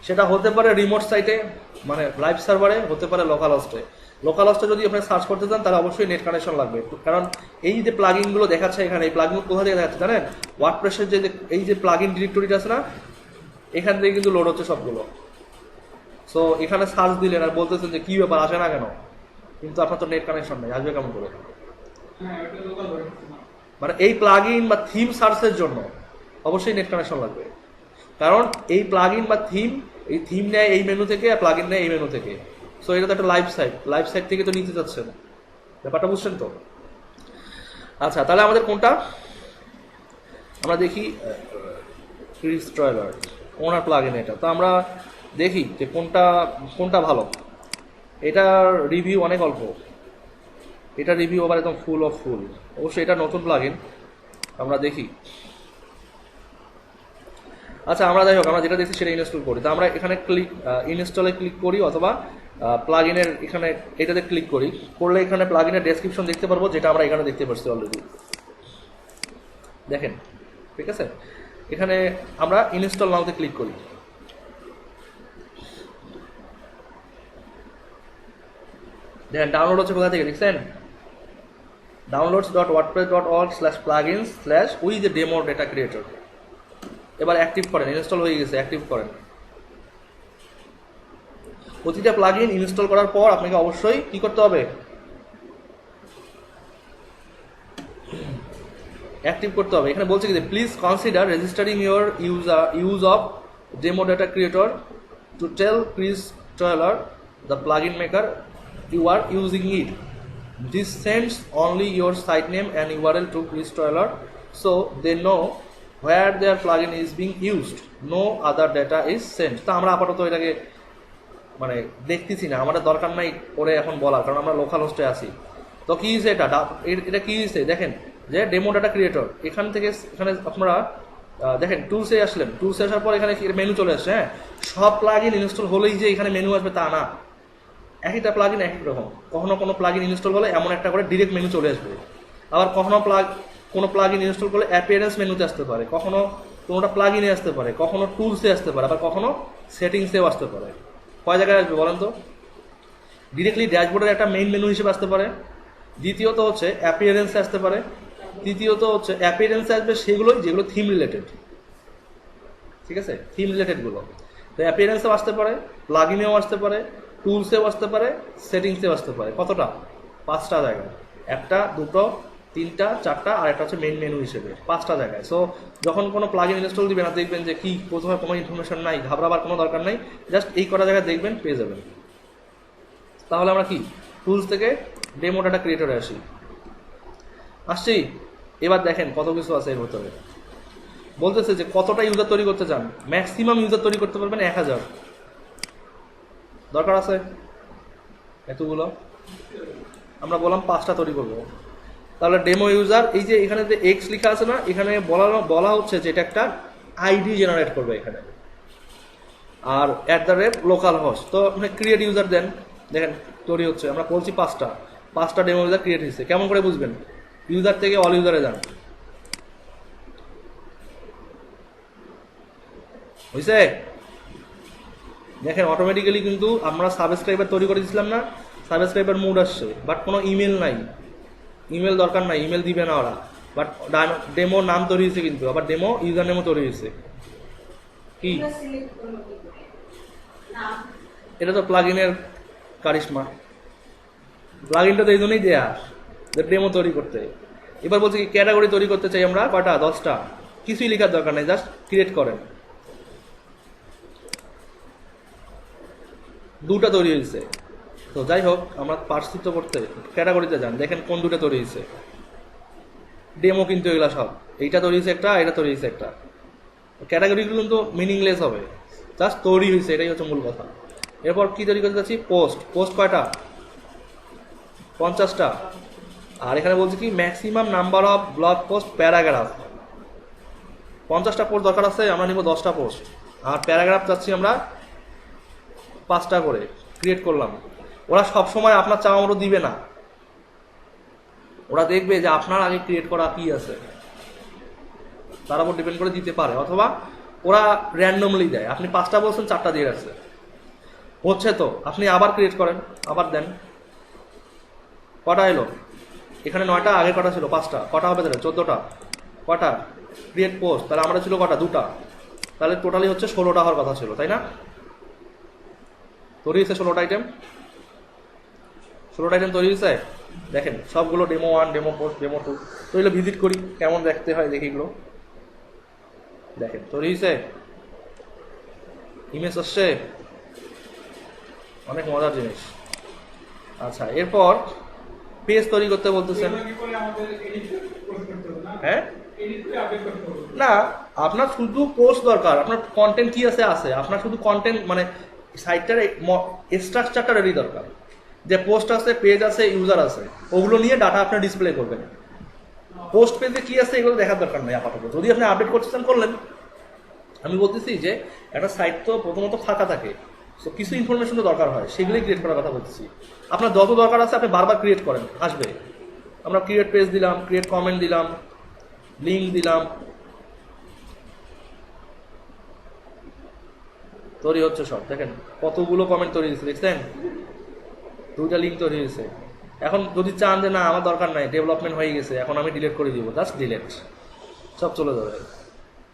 Speaker 1: সেটা হতে পারে রিমোট সাইটে, মানে লাইভ সার্ভারে, হতে পারে লোকাল হোস্টে। লোকাল হোস্টে যদি আপনি সার্চ করতে চান তাহলে অবশ্যই নেট কানেকশন লাগবে, কারণ এই যে প্লাগইনগুলো দেখাচ্ছে এখানে, এই প্লাগইন কোথা থেকে দেখাচ্ছে জানেন? ওয়ার্ডপ্রেসের যে এই যে প্লাগইন ডিরেক্টরিটা আছে না, এখান থেকে কিন্তু লোড হচ্ছে সবগুলো। সো এখানে সার্চ দিলেন আর বলতেছেন যে কী ব্যাপার, আসে না কেন, কিন্তু আপনার তো নেট কানেকশন নেই, আসবে কেমন করে? মানে এই প্লাগইন বা থিম সার্চের জন্য অবশ্যই নেট কানেকশন লাগবে, কারণ এই প্লাগইন বা থিম, এই থিম নেয় এই মেনু থেকে আর প্লাগইন নেয় এই মেনু থেকে। সো এটা তো একটা লাইভ সাইট থেকে তো নিতে যাচ্ছেন, ব্যাপারটা বুঝছেন তো? আচ্ছা, তাহলে আমাদের কোনটা, আমরা দেখি ক্রিস ট্রয়লার ওনার প্লাগইন এটা, তো আমরা দেখি যে কোনটা ভালো। এটার রিভিউ অনেক অল্প, এটা রিভিউ আবার একদম ফুল অবশ্যই এটা নতুন প্লাগইন, আমরা দেখি। আচ্ছা, আমরা যাই হোক, আমরা যেটা দেখছি সেটা ইনস্টল করি। তো আমরা এখানে ইনস্টলে ক্লিক করি, অথবা প্লাগইনের এখানে এটাতে ক্লিক করি, করলে এখানে প্লাগইনের ডেসক্রিপশন দেখতে পারবো, যেটা আমরা এখানে দেখতে পাচ্ছি অলরেডি, দেখেন, ঠিক আছে। এখানে আমরা ইনস্টল নাওতে ক্লিক করি, দেখেন ডাউনলোড হচ্ছে কোথা থেকে দেখছেন, downloads.wordpress.org/plugins/with-demo-data-creator। এবার অ্যাক্টিভ করেন, ইনস্টল হয়ে গেছে, অ্যাক্টিভ করেন। প্রতিটা প্লাগইন ইনস্টল করার পর আপনাকে অবশ্যই কি করতে হবে, অ্যাক্টিভ করতে হবে। এখানে বলছে কি যে please consider registering your use of demo data creator to tell Chris Taylor the plugin maker you are using it. This sends only your site name and URL to Chris Toiler so they know where their plugin is being used. No other data is sent. তা আমরা আপাতত এটাকে মানে দেখতেছি না, আমাদের দরকার নাই করে এখন বলার, কারণ আমরা লোকাল হোস্টে আছি। তো কি হয়েছে এটা কি হয়েছে দেখেন, যে ডেমো ডাটা ক্রিয়েটর এখান থেকে এখানে আপনারা দেখেন টুলসে আসলেন, টুলসে আসার পর এখানে মেনু চলে আসছে। হ্যাঁ, সব প্লাগইন ইনস্টল হলেই যে এখানে মেনু আসবে তা না, একটা প্লাগইন এক এক রকম। কখনো কোনো প্লাগইন ইনস্টল করলে এমন একটা করে ডিরেক্ট মেনু চলে আসবে, আবার কখনো কোনো প্লাগইন ইনস্টল করলে অ্যাপিয়ারেন্স মেনুতে আসতে পারে, কখনো কোনোটা প্লাগইনে আসতে পারে, কখনো টুলসে আসতে পারে, আবার কখনো সেটিংসেও আসতে পারে। কয় জায়গায় আসবে বলেন তো? ডিরেক্টলি ড্যাশবোর্ডের একটা মেইন মেনু হিসেবে আসতে পারে, দ্বিতীয়ত হচ্ছে অ্যাপিয়ারেন্সে আসতে পারে, তৃতীয়ত হচ্ছে অ্যাপিয়ারেন্সে আসবে সেগুলোই যেগুলো থিম রিলেটেড। ঠিক আছে, থিম রিলেটেডগুলো। তো অ্যাপিয়ারেন্সেও আসতে পারে, প্লাগইনেও আসতে পারে, টুলসেও আসতে পারে, সেটিংসেও আসতে পারে। কতটা? 5টা জায়গায়, 1টা 2টো 3টা 4টা, আর একটা হচ্ছে মেইন মেনু হিসেবে, 5টা জায়গায়। সো যখন কোনো প্লাগইন ইনস্টল দিবেন না, দেখবেন যে কি প্রথমে কোনো ইনফরমেশন নাই, ঘাবড়াবার কোনো দরকার নাই, জাস্ট এই কটা জায়গায় দেখবেন পেয়ে যাবেন। তাহলে আমরা কি টুলস থেকে ডেমো ডাটা ক্রিয়েটরে আসছি। এবার দেখেন কত কিছু আছে এর ভিতরে। বলতেছে যে কতটা ইউজার তৈরি করতে চান, ম্যাক্সিমাম ইউজার তৈরি করতে পারবেন 1000। দরকার আছে এতগুলো? আমরা বললাম 5টা তৈরি করবো। তাহলে ডেমো ইউজার, এই যে এখানে যে এক্স লেখা আছে না, এখানে বলা হচ্ছে যে এটা একটা আইডি জেনারেট করবে এখানে, আর @লোকাল হোস্ট। তো আপনি ক্রিয়েট ইউজার দেন, দেখেন তৈরি হচ্ছে। আমরা বলছি 5টা ডেমো ইউজার ক্রিয়েট হয়েছে। কেমন করে বুঝবেন? ইউজার থেকে অল ইউজারে যান, হয়েছে? দেখেন অটোমেটিক্যালি কিন্তু আমরা সাবস্ক্রাইবার তৈরি করে দিয়েছিলাম না, সাবস্ক্রাইবার মুড আসছে, বাট কোনো ইমেল নাই, ইমেল দরকার নাই, ইমেল দিবে না ওরা। বাট ডেমো নাম তৈরি হয়েছে কিন্তু, আবার ডেমো ইউজার নেমও তৈরি হয়েছে। কি এটা তো প্লাগইনের কারিশমা, প্লাগইনটা তো এই জন্যই দেয়া ডেমো তৈরি করতে। এবার বলছি কি ক্যাটাগরি তৈরি করতে চাই আমরা, কয়টা? 10টা। কিছুই লেখার দরকার নাই, জাস্ট ক্রিয়েট করেন। 2টা তৈরি হয়েছে। তো যাই হোক, আমরা পার্সিত করতে ক্যাটাগরিতে যান, দেখেন কোন 2টা তৈরি হয়েছে। ডেমো কিন্তু এগুলা সব, এইটা তৈরি হয়েছে একটা, এটা তৈরি হয়েছে একটা। ক্যাটাগরিগুলো কিন্তু মিনিংলেস হবে, জাস্ট তৈরি হয়েছে, এটাই হচ্ছে মূল কথা। এরপর কি তৈরি করতে যাচ্ছি? পোস্ট কয়টা? 50টা। আর এখানে বলছি কি maximum number of blog post paragraph, 50টা পোস্ট দরকার আছে, আমরা নিব 10টা পোস্ট। আর প্যারাগ্রাফ চাচ্ছি আমরা 5টা করে ক্রিয়েট করলাম। ওরা সবসময় আপনার চাওয়া মতো দিবে না, ওরা দেখবে যে আপনার আগে ক্রিয়েট করা কি আছে, তার উপর ডিপেন্ড করে দিতে পারে, অথবা ওরা র্যান্ডমলি দেয়। আপনি 5টা বলছেন, 4টা দিয়ে রাখছে, হচ্ছে তো আপনি আবার ক্রিয়েট করেন, আবার দেন। কটা এলো? এখানে 9টা, আগে কটা ছিল? 5টা। কটা হবে তাহলে? 14টা। কটা ক্রিয়েট পোস্ট? তাহলে আমরা ছিল কটা? 2টা। তাহলে টোটালি হচ্ছে 16টা হওয়ার কথা ছিল, তাই না? তৈরি হয়েছে 16টা আইটেম, 16টা আইটেম তৈরি হয়েছে। দেখেন সবগুলো ডেমো 1, ডেমো পোস্ট, ডেমো 2। তো এগুলো ভিজিট করি কেমন দেখতে হয়, দেখি এগুলো। দেখেন তৈরি হয়েছে, ইমেজ আসছে, অনেক মজার জিনিস। আচ্ছা, এরপর পেজ তৈরি করতে বলতেছেন। হ্যাঁ না, আপনার শুধু পোস্ট দরকার, আপনার কন্টেন্ট কি আছে, আপনার শুধু কন্টেন্ট মানে সাইটটার স্ট্রাকচারটা রেডি দরকার, যে পোস্ট আছে, পেজ আছে, ইউজার আছে, ওগুলো নিয়ে ডাটা আপনি ডিসপ্লে করবেন। পোস্ট পেজে কি আছে এগুলো দেখার দরকার নেই আপাতত। যদি আপনি আপডেট করতেছেন করলেন। আমি বলতেছি যে একটা সাইট তো প্রথমত ফাঁকা থাকে, তো কিছু ইনফরমেশন তো দরকার হয়, সেগুলোই ক্রিয়েট করার কথা বলতেছি। আপনার যত দরকার আছে আপনি বারবার ক্রিয়েট করেন, আসবে। আমরা ক্রিয়েট পেজ দিলাম, ক্রিয়েট কমেন্ট দিলাম, লিঙ্ক দিলাম, তৈরি হচ্ছে সব। দেখেন কতগুলো কমেন্ট তৈরি হচ্ছে, দেখছেন? দুইটা লিঙ্ক তৈরি হয়েছে। এখন যদি চান যে না আমার দরকার নাই, ডেভেলপমেন্ট হয়ে গেছে, এখন আমি ডিলিট করে দিব, জাস্ট ডিলিট, সব চলে যাবে।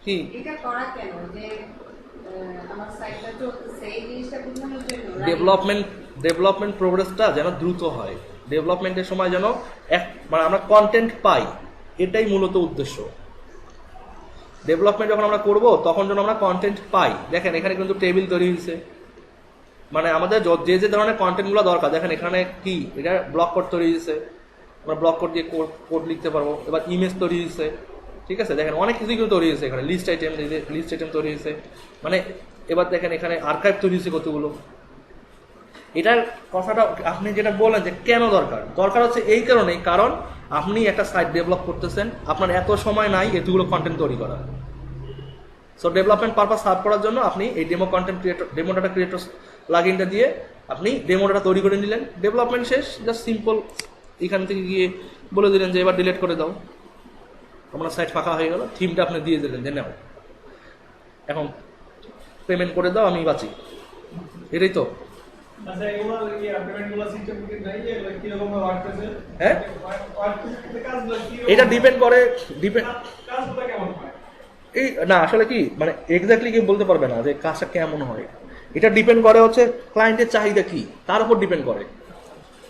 Speaker 1: কি
Speaker 2: এটা করা কেন যে আমার সাইটটা চলতেছে এই জিনিসটা বোঝানোর জন্য
Speaker 1: ডেভেলপমেন্ট প্রোগ্রেসটা যেন দ্রুত হয়, ডেভেলপমেন্টের সময় যেন মানে আমরা কন্টেন্ট পাই, এটাই মূলত উদ্দেশ্য। ডেভেলপমেন্ট যখন আমরা করব তখন যেন আমরা কন্টেন্ট পাই। দেখেন এখানে কিন্তু টেবিল তৈরি হয়েছে, মানে আমাদের যে যে ধরনের কন্টেন্টগুলো দরকার, দেখেন এখানে কি এটা ব্লক কোড তৈরি হয়েছে, আমরা ব্লক কোড দিয়ে কোড লিখতে পারবো। এবার ইমেজ তৈরি হয়েছে, ঠিক আছে, দেখেন অনেক কিছু কিন্তু তৈরি হয়েছে এখানে, লিস্ট আইটেম তৈরি হয়েছে, মানে এবার দেখেন এখানে আর্কাইভ তৈরি হয়েছে কতগুলো। এটার কথাটা আপনি যেটা বললেন যে কেন দরকার হচ্ছে এই কারণেই, কারণ আপনি একটা সাইট ডেভেলপ করতেছেন, আপনার এত সময় নাই এতগুলো কন্টেন্ট তৈরি করার। সো ডেভেলপমেন্ট পারপাস সার্ভ করার জন্য আপনি এই ডেমো ডাটা ক্রিয়েটর প্লাগইনটা দিয়ে আপনি ডেমো ডাটা তৈরি করে নিলেন, ডেভেলপমেন্ট শেষ, জাস্ট সিম্পল এখান থেকে গিয়ে বলে দিলেন যে এবার ডিলিট করে দাও, আপনার সাইট ফাঁকা হয়ে গেল, থিমটা আপনি দিয়ে দিলেন যে নাও এখন পেমেন্ট করে দাও আমি বাঁচি, এটাই তো। হ্যাঁ এটা ডিপেন্ড করে এই না আসলে কি মানে এক্স্যাক্টলি কি বলতে পারবে না যে কাজটা কেমন হয়, এটা ডিপেন্ড করে হচ্ছে ক্লায়েন্টের চাহিদা কি, তার উপর ডিপেন্ড করে।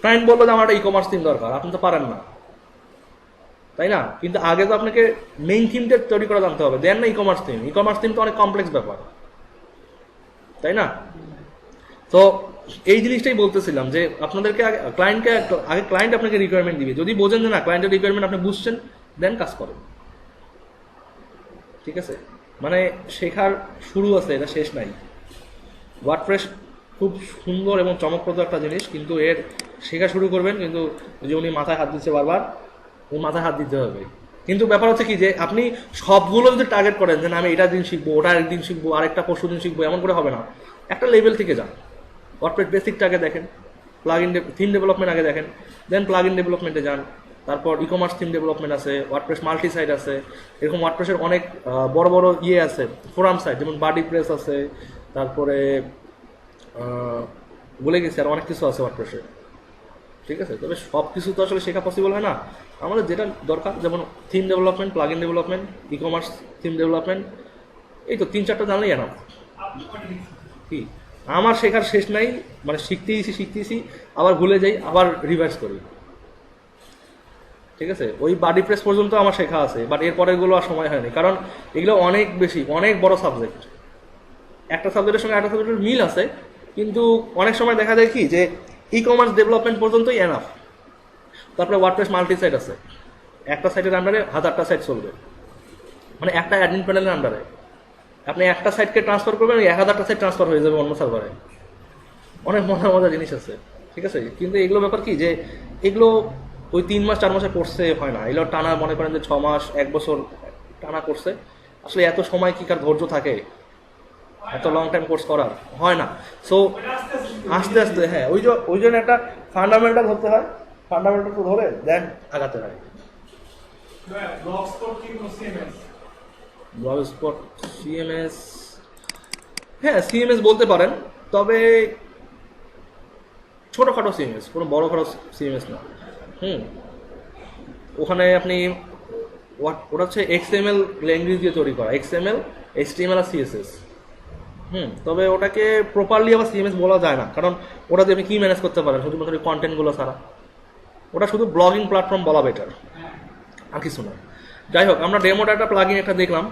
Speaker 1: ক্লায়েন্ট বললো যে আমার একটা ই-কমার্স থিম দরকার, আপনি তো পারেন না, তাই না? কিন্তু আগে তো আপনাকে মেইন থিমটা তৈরি করে জানতে হবে, দেন না ই-কমার্স থিম তো অনেক কমপ্লেক্স ব্যাপার, তাই না? তো এই জিনিসটাই বলতেছিলাম যে আপনাদেরকে আগে ক্লায়েন্ট আপনাকে রিকোয়ারমেন্ট দিবে, যদি বোঝেন যে না ক্লায়েন্টের রিকোয়ারমেন্ট আপনি বুঝছেন দেন কাজ করেন, ঠিক আছে? মানে শেখার শুরু আছে, এটা শেষ নাই। ওয়ার্ডপ্রেস খুব সুন্দর এবং চমকপ্রদ একটা জিনিস, কিন্তু এর শেখা শুরু করবেন, কিন্তু যে উনি মাথায় হাত দিচ্ছে বারবার, ওই মাথায় হাত দিতে হবে। কিন্তু ব্যাপার হচ্ছে কি যে আপনি সবগুলো যদি টার্গেট করেন যে আমি এটা দিন শিখবো, ওটা আরেকদিন শিখবো, আরেকটা পরশু দিন শিখবো, এমন করে হবে না। একটা লেভেল থেকে যান, ওয়ার্ডপ্রেস বেসিকটা আগে দেখেন, থিম ডেভেলপমেন্ট আগে দেখেন, দেন প্লাগইন ডেভেলপমেন্টে যান, তারপর ই কমার্স থিম ডেভেলপমেন্ট আছে, ওয়ার্ডপ্রেস মাল্টি সাইট আছে, এরকম ওয়ার্ডপ্রেসের অনেক বড় বড় ইয়ে আছে, ফোরাম সাইট, যেমন বাডি প্রেস আছে, তারপরে বলে গেছি আর অনেক কিছু আছে ওয়ার্ডপ্রেসে, ঠিক আছে? তবে সব কিছু তো আসলে শেখা পসিবল হয় না, আমাদের যেটা দরকার যেমন theme development, plugin development, e commerce theme development, এই তো 3-4টা জানলেই না কি। আমার শেখার শেষ নাই, মানে শিখতেইছি আবার ভুলে যাই, আবার রিভাইজ করি, ঠিক আছে? ওই বাডি প্রেস পর্যন্ত আমার শেখা আছে, বাট এরপরেরগুলো আর সময় হয়নি, কারণ এগুলো অনেক বেশি, অনেক বড় সাবজেক্ট, একটা সাবজেক্টের সঙ্গে একটা সাবজেক্টের মিল আছে, কিন্তু অনেক সময় দেখা যায় কি যে ই কমার্স ডেভেলপমেন্ট পর্যন্তই এনাফ। তারপরে ওয়ার্ডপ্রেস মাল্টি সাইট আছে, একটা সাইটের আন্ডারে 1000টা সাইট চলবে, মানে একটা অ্যাডমিন প্যানেলের আন্ডারে আপনি একটা সাইটকে ট্রান্সফার করবেন, 1000টা সাইট ট্রান্সফার হয়ে যাবে অন্য সার্ভারে, অনেক মজার জিনিস আছে, ঠিক আছে? কিন্তু এগুলো ব্যাপার কি যে এগুলো ওই 3 মাস 4 মাসে কোর্সে হয় না, এগুলো টানা মনে করেন যে 6 মাস 1 বছর টানা কোর্সে, আসলে এত সময় কি কার ধৈর্য থাকে এত লং টাইম কোর্স করার? হয় না। সো আস্তে আস্তে, হ্যাঁ ওই জন্য একটা ফান্ডামেন্টাল ধরতে হয়, ফান্ডামেন্টাল ধরে দেন আগাতে হয়। ব্লগস্পট সিএমএস, হ্যাঁ সিএমএস বলতে পারেন, তবে ছোটোখাটো সিএমএস, কোনো বড়োখাটো সিএমএস না। ওখানে আপনি ওটা হচ্ছে এক্সএমএল ল্যাঙ্গুয়েজ দিয়ে তৈরি করা, এক্সএমএল, এইচটিএমএল আর সিএসএস। তবে ওটাকে প্রপারলি আবার সিএমএস বলা যায় না, কারণ ওটা দিয়ে আপনি কী ম্যানেজ করতে পারেন শুধুমাত্র কন্টেন্টগুলো ছাড়া, ওটা শুধু ব্লগিং প্ল্যাটফর্ম বলা বেটার, আর কিছু না। যাই হোক, আমরা ডেমো ডাটা প্লাগইন একটা দেখলাম,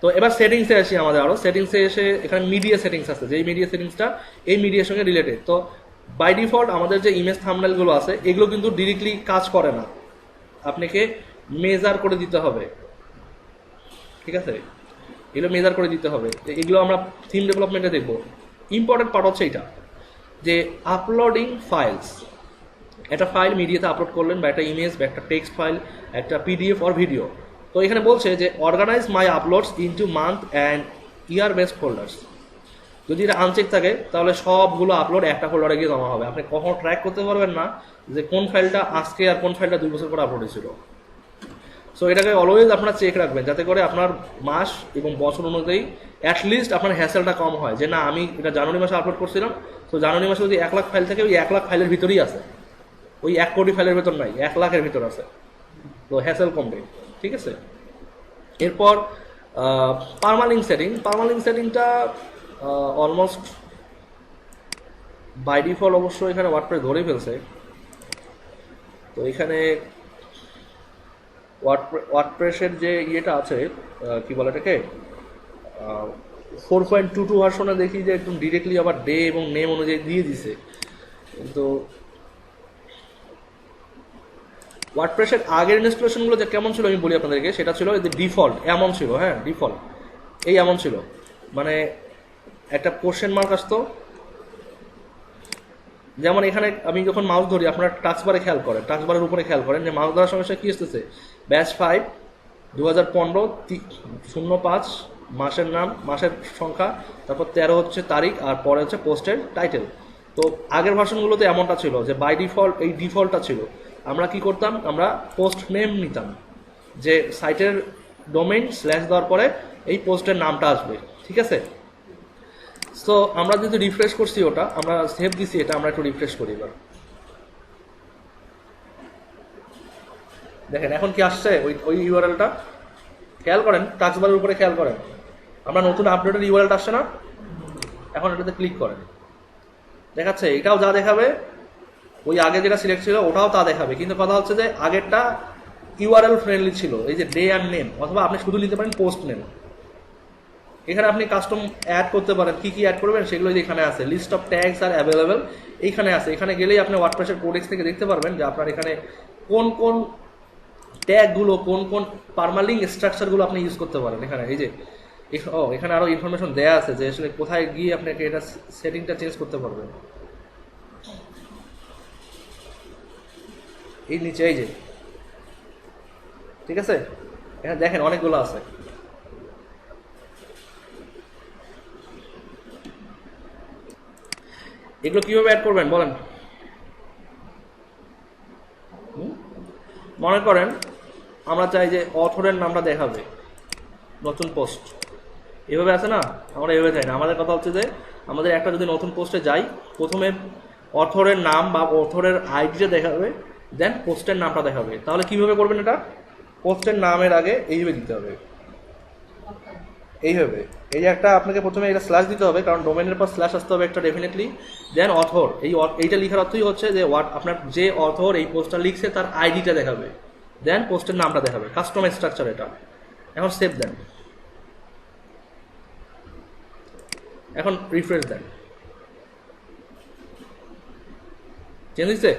Speaker 1: তো এবার সেটিংসে আসি। আমাদের আরও সেটিংসে এসে এখানে মিডিয়া সেটিংস আছে, যেই মিডিয়া সেটিংসটা এই মিডিয়ার সঙ্গে রিলেটেড। তো বাই ডিফল্ট আমাদের যে ইমেজ থাম্বনেলগুলো আছে এগুলো কিন্তু ডিরেক্টলি কাজ করে না, আপনাকে মেজার করে দিতে হবে, ঠিক আছে? এগুলো মেজার করে দিতে হবে, এগুলো আমরা থিম ডেভেলপমেন্টে দেখবো। ইম্পর্টেন্ট পার্ট হচ্ছে এটা যে আপলোডিং ফাইলস, একটা ফাইল মিডিয়াতে আপলোড করলেন, বা একটা ইমেজ, বা একটা টেক্সট ফাইল, একটা পিডিএফ অর ভিডিও। তো এখানে বলছে যে organize my uploads into month and year based folders. যদি এটা আনচেক থাকে তাহলে সবগুলো আপলোড একটা ফোল্ডারে গিয়ে জমা হবে, আপনি কখনো ট্র্যাক করতে পারবেন না যে কোন ফাইলটা আজকে আর কোন ফাইলটা 2 বছর পরে আপলোড হয়েছিল। সো এটাকে অলওয়েজ আপনারা চেক রাখবেন, যাতে করে আপনার মাস এবং বছর অনুযায়ী অ্যাটলিস্ট আপনার হ্যাসেলটা কম হয়, যে না আমি এটা জানুয়ারি মাসে আপলোড করছিলাম, তো জানুয়ারি মাসে যদি 1,00,000 ফাইল থাকে ওই 1,00,000 ফাইলের ভিতরেই আছে, ওই 1 কোটি ফাইলের ভেতর নাই, 1,00,000-এর ভিতর আছে, তো হ্যাসেল কমবে। ঠিক আছে, এরপর পারমালিঙ্ক সেটিংটা অলমোস্ট বাই ডিফল্ট অবশ্য এখানে ওয়ার্ডপ্রেস ধরে ফেলছে। তো এখানে ওয়ার্ডপ্রেসের যে ইয়েটা আছে কি বলে এটাকে 4.22 ভার্সনে দেখি যে একদম ডিরেক্টলি আবার ডে এবং নেম অনুযায়ী দিয়ে দিছে, কিন্তু ওয়ার্ডপ্রেসের আগের ইনস্টলেশনগুলো যে কেমন ছিল আমি বলি আপনাদেরকে, সেটা ছিল যে ডিফল্ট এমন ছিল, হ্যাঁ ডিফল্ট এই এমন ছিল, মানে একটা কোশ্চেন মার্ক আসতো, যেমন এখানে আমি যখন মাউস ধরি আপনারা টাচবারে খেয়াল করেন, টাচবারের উপরে খেয়াল করেন যে মাউস ধরার সমস্যা কী আসতেছে, ব্যাচ 5 2015 05 মাসের নাম, মাসের সংখ্যা, তারপর 13 হচ্ছে তারিখ, আর পরে হচ্ছে পোস্টের টাইটেল। তো আগের ভার্সনগুলোতে এমনটা ছিল যে বাই ডিফল্ট এই ডিফল্টটা ছিল। আমরা কি করতাম, আমরা পোস্ট নেম নিতাম, যে সাইটের ডোমেইন স্ল্যাশ দেওয়ার পরে এই পোস্টের নামটা আসবে। ঠিক আছে, সো আমরা যদি রিফ্রেশ করছি, ওটা আমরা সেভ দিছি, এটা আমরা একটু রিফ্রেশ করি এবার। দেখেন এখন কি আসছে ওই ইউআরএলটা, খেয়াল করেন টাচবারের উপরে খেয়াল করেন, আমরা নতুন আপডেটের ইউআরএলটা আসছে না, এখন এটাতে ক্লিক করেন, দেখাচ্ছে এটাও যা দেখাবে, ওই আগে যেটা সিলেক্ট ছিল ওটাও তা দেখাবে, কিন্তু কথা হচ্ছে যে আগেরটা ইউআরএল ফ্রেন্ডলি ছিল, এই যে ডে অ্যান্ড নেম, অথবা আপনি শুধু নিতে পারেন পোস্ট নেম। এখানে আপনি কাস্টম অ্যাড করতে পারেন, কি কি অ্যাড করবেন সেগুলো এখানে আছে, list of tags are available এইখানে আছে। এখানে গেলেই আপনি ওয়ার্ডপ্রেসের কোডেক্স থেকে দেখতে পারবেন যে আপনার এখানে কোন কোন ট্যাগগুলো, কোন কোন পারমালিঙ্ক স্ট্রাকচারগুলো আপনি ইউজ করতে পারেন। এখানে এই যে এখানে আরও ইনফরমেশন দেওয়া আছে যে আসলে কোথায় গিয়ে আপনাকে এটা সেটিংটা চেঞ্জ করতে পারবেন। এই নিচে এই যে, ঠিক আছে, এখানে দেখেন অনেকগুলো আছে। এগুলো কিভাবে অ্যাড করবেন বলেন? মনে করেন আমরা চাই যে অথরের নামটা দেখাবে নতুন পোস্ট, এভাবে আছে না, আমরা এভাবে চাই না। আমাদের কথা হচ্ছে যে আমাদের একটা যদি নতুন পোস্টে যাই, প্রথমে অথরের নাম বা অথরের আইডিটা দেখাবে, দেন পোস্টের নামটা দেখাবে। তাহলে কিভাবে করবেন এটা, পোস্টের নামের আগে এইভাবে দিতে হবে, এইভাবে, এই যে একটা আপনাকে প্রথমে এটা স্ল্যাশ দিতে হবে, কারণ ডোমেনের পর স্ল্যাশ আসতে হবে একটা ডেফিনেটলি, দেন অথর, এইটা লেখার অর্থই হচ্ছে যে আপনার যে অথর এই পোস্টটা লিখছে তার আইডিটা দেখাবে, দেন পোস্টের নামটা দেখাবে, কাস্টমাইজ স্ট্রাকচার এটা। এখন সেভ দেন, এখন রিফ্রেশ দেন, চেঞ্জ হয়েছে,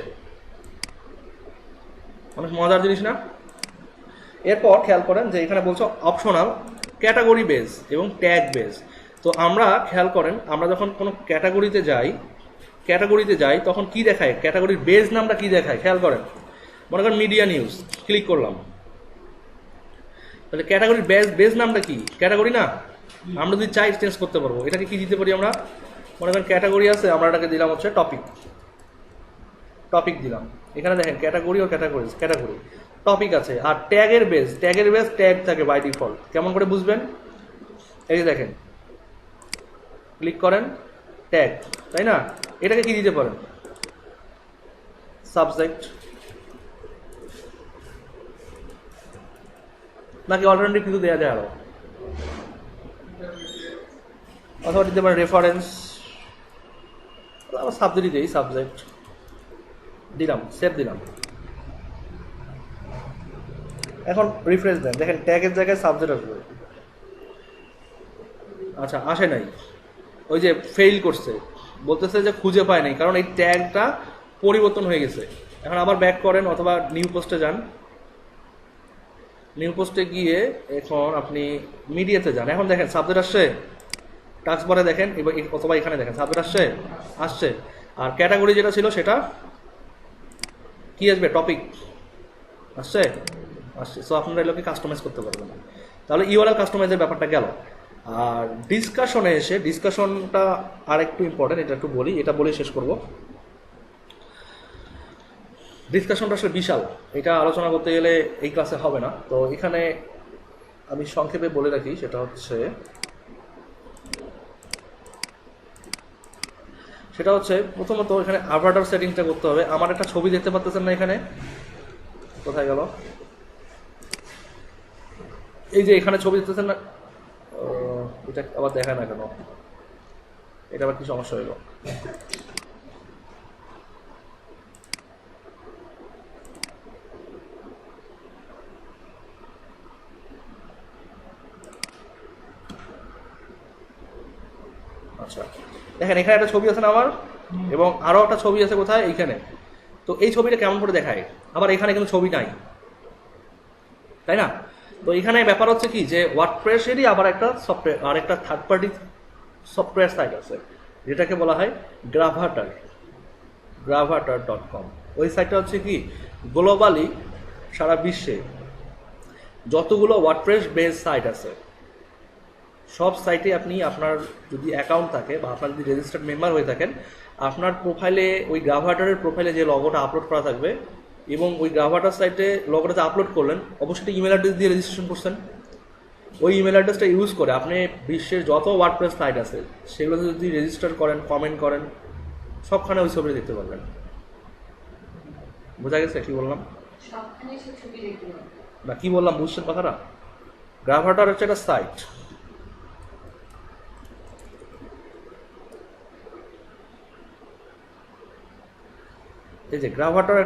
Speaker 1: অনেক মজার জিনিস না? এরপর খেয়াল করেন যে এখানে বলছো অপশনাল ক্যাটাগরি বেস এবং ট্যাগ বেস। তো আমরা খেয়াল করেন, আমরা যখন কোনো ক্যাটাগরিতে যাই তখন কি দেখায়, ক্যাটাগরির বেস নামটা কি দেখায় খেয়াল করেন। মনে করেন মিডিয়া নিউজ, ক্লিক করলাম, তাহলে ক্যাটাগরির বেস নামটা কি, ক্যাটাগরি না? আমরা যদি চাই চেঞ্জ করতে পারবো, এটাকে কি দিতে পারি আমরা, মনে করেন ক্যাটাগরি আছে, আমরা এটাকে দিলাম হচ্ছে টপিক দিলাম। এখানে দেখেন ক্যাটাগরি ও ক্যাটাগরি টপিক আছে। আর ট্যাগের বেস ট্যাগ থাকে বাই ডিফল্ট। কেমন করে বুঝবেন, এই যে দেখেন, ক্লিক করেন ট্যাগ, তাই না? এটাকে কি দিতে পারেন, সাবজেক্ট, নাকি অল্টারনেটিভ কিছু দেওয়া যায় আরো, অথবা দিতে পারেন রেফারেন্স, সাবজেক্টই দিই, সাবজেক্ট দিলাম, সেভ দিলাম। এখন রিফ্রেশ দেন, দেখেন ট্যাগের জায়গায় সাবজেক্ট আসবে। আচ্ছা, আসে নাই, ওই যে ফেইল করছে, বলতেছে যে খুঁজে পায় নাই, কারণ এই ট্যাগটা পরিবর্তন হয়ে গেছে। এখন আবার ব্যাক করেন অথবা নিউ পোস্টে যান, নিউ পোস্টে গিয়ে এখন আপনি মিডিয়াতে যান। এখন দেখেন সাবজেক্ট আসছে, টাস্ক বারে দেখেন, অথবা এখানে দেখেন সাবজেক্ট আসছে। আর ক্যাটাগরি যেটা ছিল সেটা কি আসবে, টপিক আসছে। সো আপনারা এগুলোকে কাস্টমাইজ করতে পারবেন। তাহলে ইউআরএল কাস্টমাইজের ব্যাপারটা গেল। আর ডিসকাশনে এসে, ডিসকাশনটা আর একটু ইম্পর্টেন্ট, এটা একটু বলি, এটা বলেই শেষ করব। ডিসকাশনটা আসলে বিশাল, এটা আলোচনা করতে গেলে এই ক্লাসে হবে না। তো এখানে আমি সংক্ষেপে বলে রাখি, সেটা হচ্ছে সেটা হচ্ছে প্রথমত এখানে অ্যাভাটার সেটিংসটা করতে হবে। আমার একটা ছবি দেখতে পাচ্ছেন না এখানে, কোথায় গেল, এই যে এখানে ছবি দেখতেছেন না, এটা আবার দেখায় না কেন, এটা আবার কি সমস্যা হইল? আচ্ছা দেখেন এখানে একটা ছবি আছে না আমার, এবং আরও একটা ছবি আছে কোথায়, এইখানে। তো এই ছবিটা কেমন করে দেখায়, আবার এখানে কিন্তু ছবি নাই, তাই না? তো এখানে ব্যাপার হচ্ছে কি যে ওয়ার্ডপ্রেসেরই আবার একটা সফটওয়্যার, আর একটা থার্ড পার্টি সফটওয়্যার সাইট আছে যেটাকে বলা হয় গ্রাভাটার, gravatar.com। ওই সাইটটা হচ্ছে কি গ্লোবালি সারা বিশ্বে যতগুলো ওয়ার্ডপ্রেস বেস সাইট আছে সব সাইটে আপনি আপনার যদি অ্যাকাউন্ট থাকে বা আপনার যদি রেজিস্টার্ড মেম্বার হয়ে থাকেন, আপনার প্রোফাইলে ওই গ্রাভাটারের প্রোফাইলে যে লগোটা আপলোড করা থাকবে, এবং ওই গ্রাভাটার সাইটে লগোটাতে আপলোড করলেন, অবশ্যই ইমেল অ্যাড্রেস দিয়ে রেজিস্ট্রেশন করছেন। ওই ইমেল অ্যাড্রেসটা ইউজ করে আপনি বিশ্বের যত ওয়ার্ডপ্রেস সাইট আছে সেগুলোতে যদি রেজিস্টার করেন, কমেন্ট করেন, সবখানে ওই ছবিটা দেখতে পারবেন। বোঝা গেছে কি বললাম?
Speaker 2: সবখানে সে ছবি দেখতে পাবে।
Speaker 1: না কি বললাম বুঝছেন কথাটা? গ্রাভাটার হচ্ছে একটা সাইট, এই যে গ্রাভাটার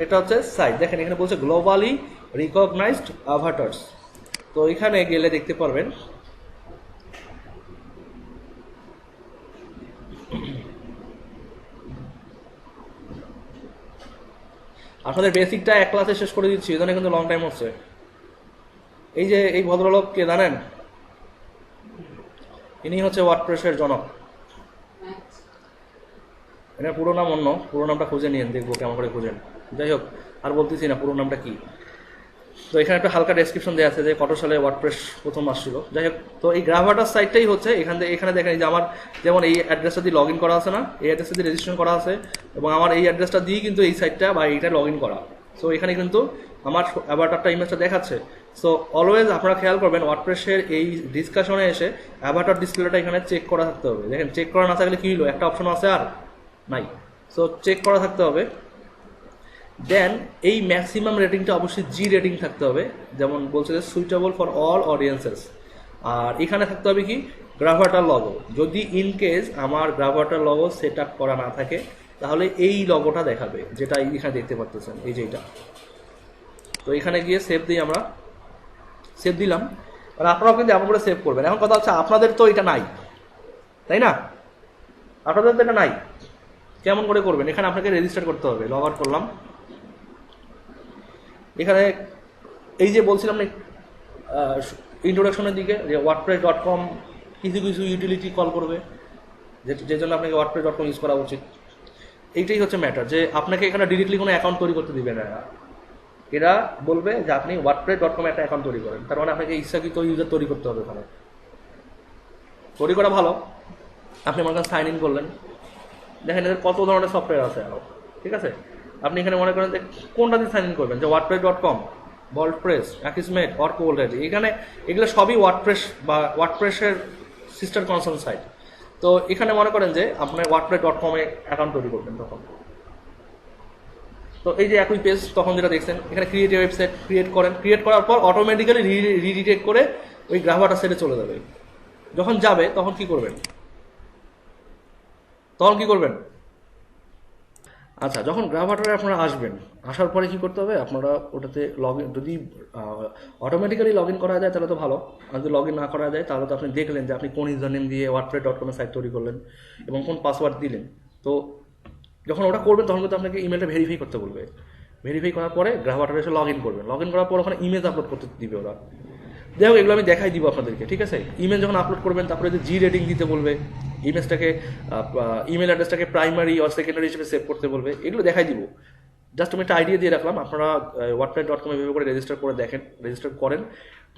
Speaker 1: এটা হচ্ছে সাইট। দেখেন এখানে বলছে গ্লোবালি রিকগনাইজড অ্যাভাটার্স। তো এখানে গেলে দেখতে পারবেন আপনাদের বেসিকটা এক ক্লাসে শেষ করে দিচ্ছি, এখানে কিন্তু লং টাইম হচ্ছে। এই যে এই ভদ্রলোককে জানেন, ইনি হচ্ছে ওয়ার্ডপ্রেসের জনক। এনার পুরো নাম অন্য, পুরো নামটা খুঁজে নিন, দেখবো কেমন করে খুঁজেন। যাই হোক, আর বলতেছি না পুরো নামটা কি। তো এখানে একটা হালকা ডেসক্রিপশন দেওয়া আছে যে কত সালে ওয়ার্ডপ্রেস প্রথম আসছিল। যাই হোক, তো এই গ্রাভাটার সাইটটাই হচ্ছে এখানে দেখেন যে আমার যেমন এই অ্যাড্রেসটা দিয়ে লগ ইন করা আছে না, এই অ্যাড্রেসটা দিয়ে রেজিস্ট্রেশন করা আছে, এবং আমার এই অ্যাড্রেসটা দিয়ে কিন্তু এই সাইটটা বা এইটা লগ ইন করা। সো এখানে কিন্তু আমার অ্যাভাটারটা ইমেজটা দেখাচ্ছে। সো অলওয়েজ আপনারা খেয়াল করবেন ওয়ার্ডপ্রেসের এই ডিসকাশনে এসে অ্যাভাটার ডিসপ্লেটা এখানে চেক করা থাকতে হবে। দেখেন চেক করা না থাকলে কী হলো, একটা অপশন আছে আর নাই। সো চেক করা থাকতে হবে। দেন এই ম্যাক্সিমাম রেটিংটা অবশ্যই জি রেটিং থাকতে হবে, যেমন বলছে যে সুইটেবল ফর অল অডিয়েন্সেস। আর এখানে থাকতে হবে কি গ্রাভাটার লগো। যদি ইন কেস আমার গ্রাভাটার লগো সেট আপ করা না থাকে তাহলে এই লগোটা দেখাবে, যেটা এখানে দেখতে পাচ্ছেন, এই যে এইটা। তো এখানে গিয়ে সেভ দিই, আমরা সেভ দিলাম। আর আপনারাও কিন্তু এমন করে সেভ করবেন। এখন কথা হচ্ছে আপনাদের তো এটা নাই, তাই না? আপনাদের তো এটা নাই, কেমন করে করবেন? এখানে আপনাকে রেজিস্টার করতে হবে। লগ আউট করলাম। এখানে এই যে বলছিলাম না ইন্ট্রোডাকশনের দিকে যে wordpress.com কিছু কিছু ইউটিলিটি কল করবে, যে জন্য আপনাকে wordpress.com ইউজ করা উচিত। এইটাই হচ্ছে ম্যাটার, যে আপনাকে এখানে ডিরেক্টলি কোনো অ্যাকাউন্ট তৈরি করতে দিবে না। এরা বলবে যে আপনি wordpress.com একটা অ্যাকাউন্ট তৈরি করেন, তার মানে আপনাকে ইচ্ছাকৃত ইউজার তৈরি করতে হবে। ওখানে তৈরি করা ভালো। আপনি মনে করেন সাইন ইন করলেন, দেখেন এদের কত ধরনের সফটওয়্যার আছে আরও, ঠিক আছে? আপনি এখানে মনে করেন যে কোনটা দিয়ে সাইন ইন করবেন, যে wordpress.com, বল্ডপ্রেস, অ্যাকিসমেট, অর্ক অলরেডি, এখানে এগুলো সবই ওয়ার্ডপ্রেস বা ওয়ার্ডপ্রেসের সিস্টার কনসার্ন সাইট। তো এখানে মনে করেন যে আপনার wordpress.com-এ অ্যাকাউন্ট তৈরি করবেন তখন। তো এই যে একই পেজ তখন যেটা দেখছেন, এখানে ক্রিয়েট ওয়েবসাইট ক্রিয়েট করেন, ক্রিয়েট করার পর অটোমেটিক্যালি রিডিটেক্ট করে ওই গ্রাভাটার সাইটে চলে যাবে। যখন যাবে তখন কি করবেন? আচ্ছা, যখন গ্রাভাটারে আপনারা আসবেন, আসার পরে কি করতে হবে? আপনারা ওটাতে লগ ইন, যদি অটোমেটিক্যালি লগ ইন করা যায় তাহলে তো ভালো, আর যদি লগ ইন না করা যায় তাহলে তো আপনি দেখলেন যে আপনি কোন ইউজার নেম দিয়ে wordpress.com-এর সাইট তৈরি করলেন এবং কোন পাসওয়ার্ড দিলেন। তো যখন ওটা করবেন তখন কিন্তু আপনাকে ইমেলটা ভেরিফাই করতে বলবে। ভেরিফাই করার পরে গ্রাভাটারে এসে লগ ইন করবেন। লগ ইন করার পর ওখানে ইমেজ আপলোড করতে দিবে ওরা। যাই হোক, এগুলো আমি দেখাই দিব আপনাদেরকে, ঠিক আছে? ইমেল যখন আপলোড করবেন তারপরে যে জি রেটিং দিতে বলবে, ইমেজটাকে ইমেল অ্যাড্রেসটাকে প্রাইমারি আর সেকেন্ডারি হিসেবে সেভ করতে বলবে, এগুলো দেখাই দিব। জাস্ট আমি একটা আইডিয়া দিয়ে রাখলাম। আপনারা wordpress.com এভাবে করে রেজিস্টার করে দেখেন, রেজিস্টার করেন,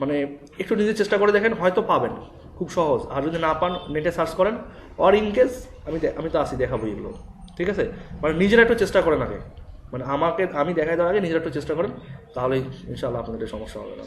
Speaker 1: মানে একটু নিজে চেষ্টা করে দেখেন, হয়তো পাবেন, খুব সহজ। আর যদি না পান নেটে সার্চ করেন, অর ইন কেস আমি তো আসি দেখাবো এগুলো, ঠিক আছে? মানে নিজেরা একটু চেষ্টা করেন আগে, মানে আমি দেখাই দেওয়ার আগে নিজেরা একটু চেষ্টা করেন, তাহলেই ইনশাআল্লাহ আপনাদের সমস্যা হবে না।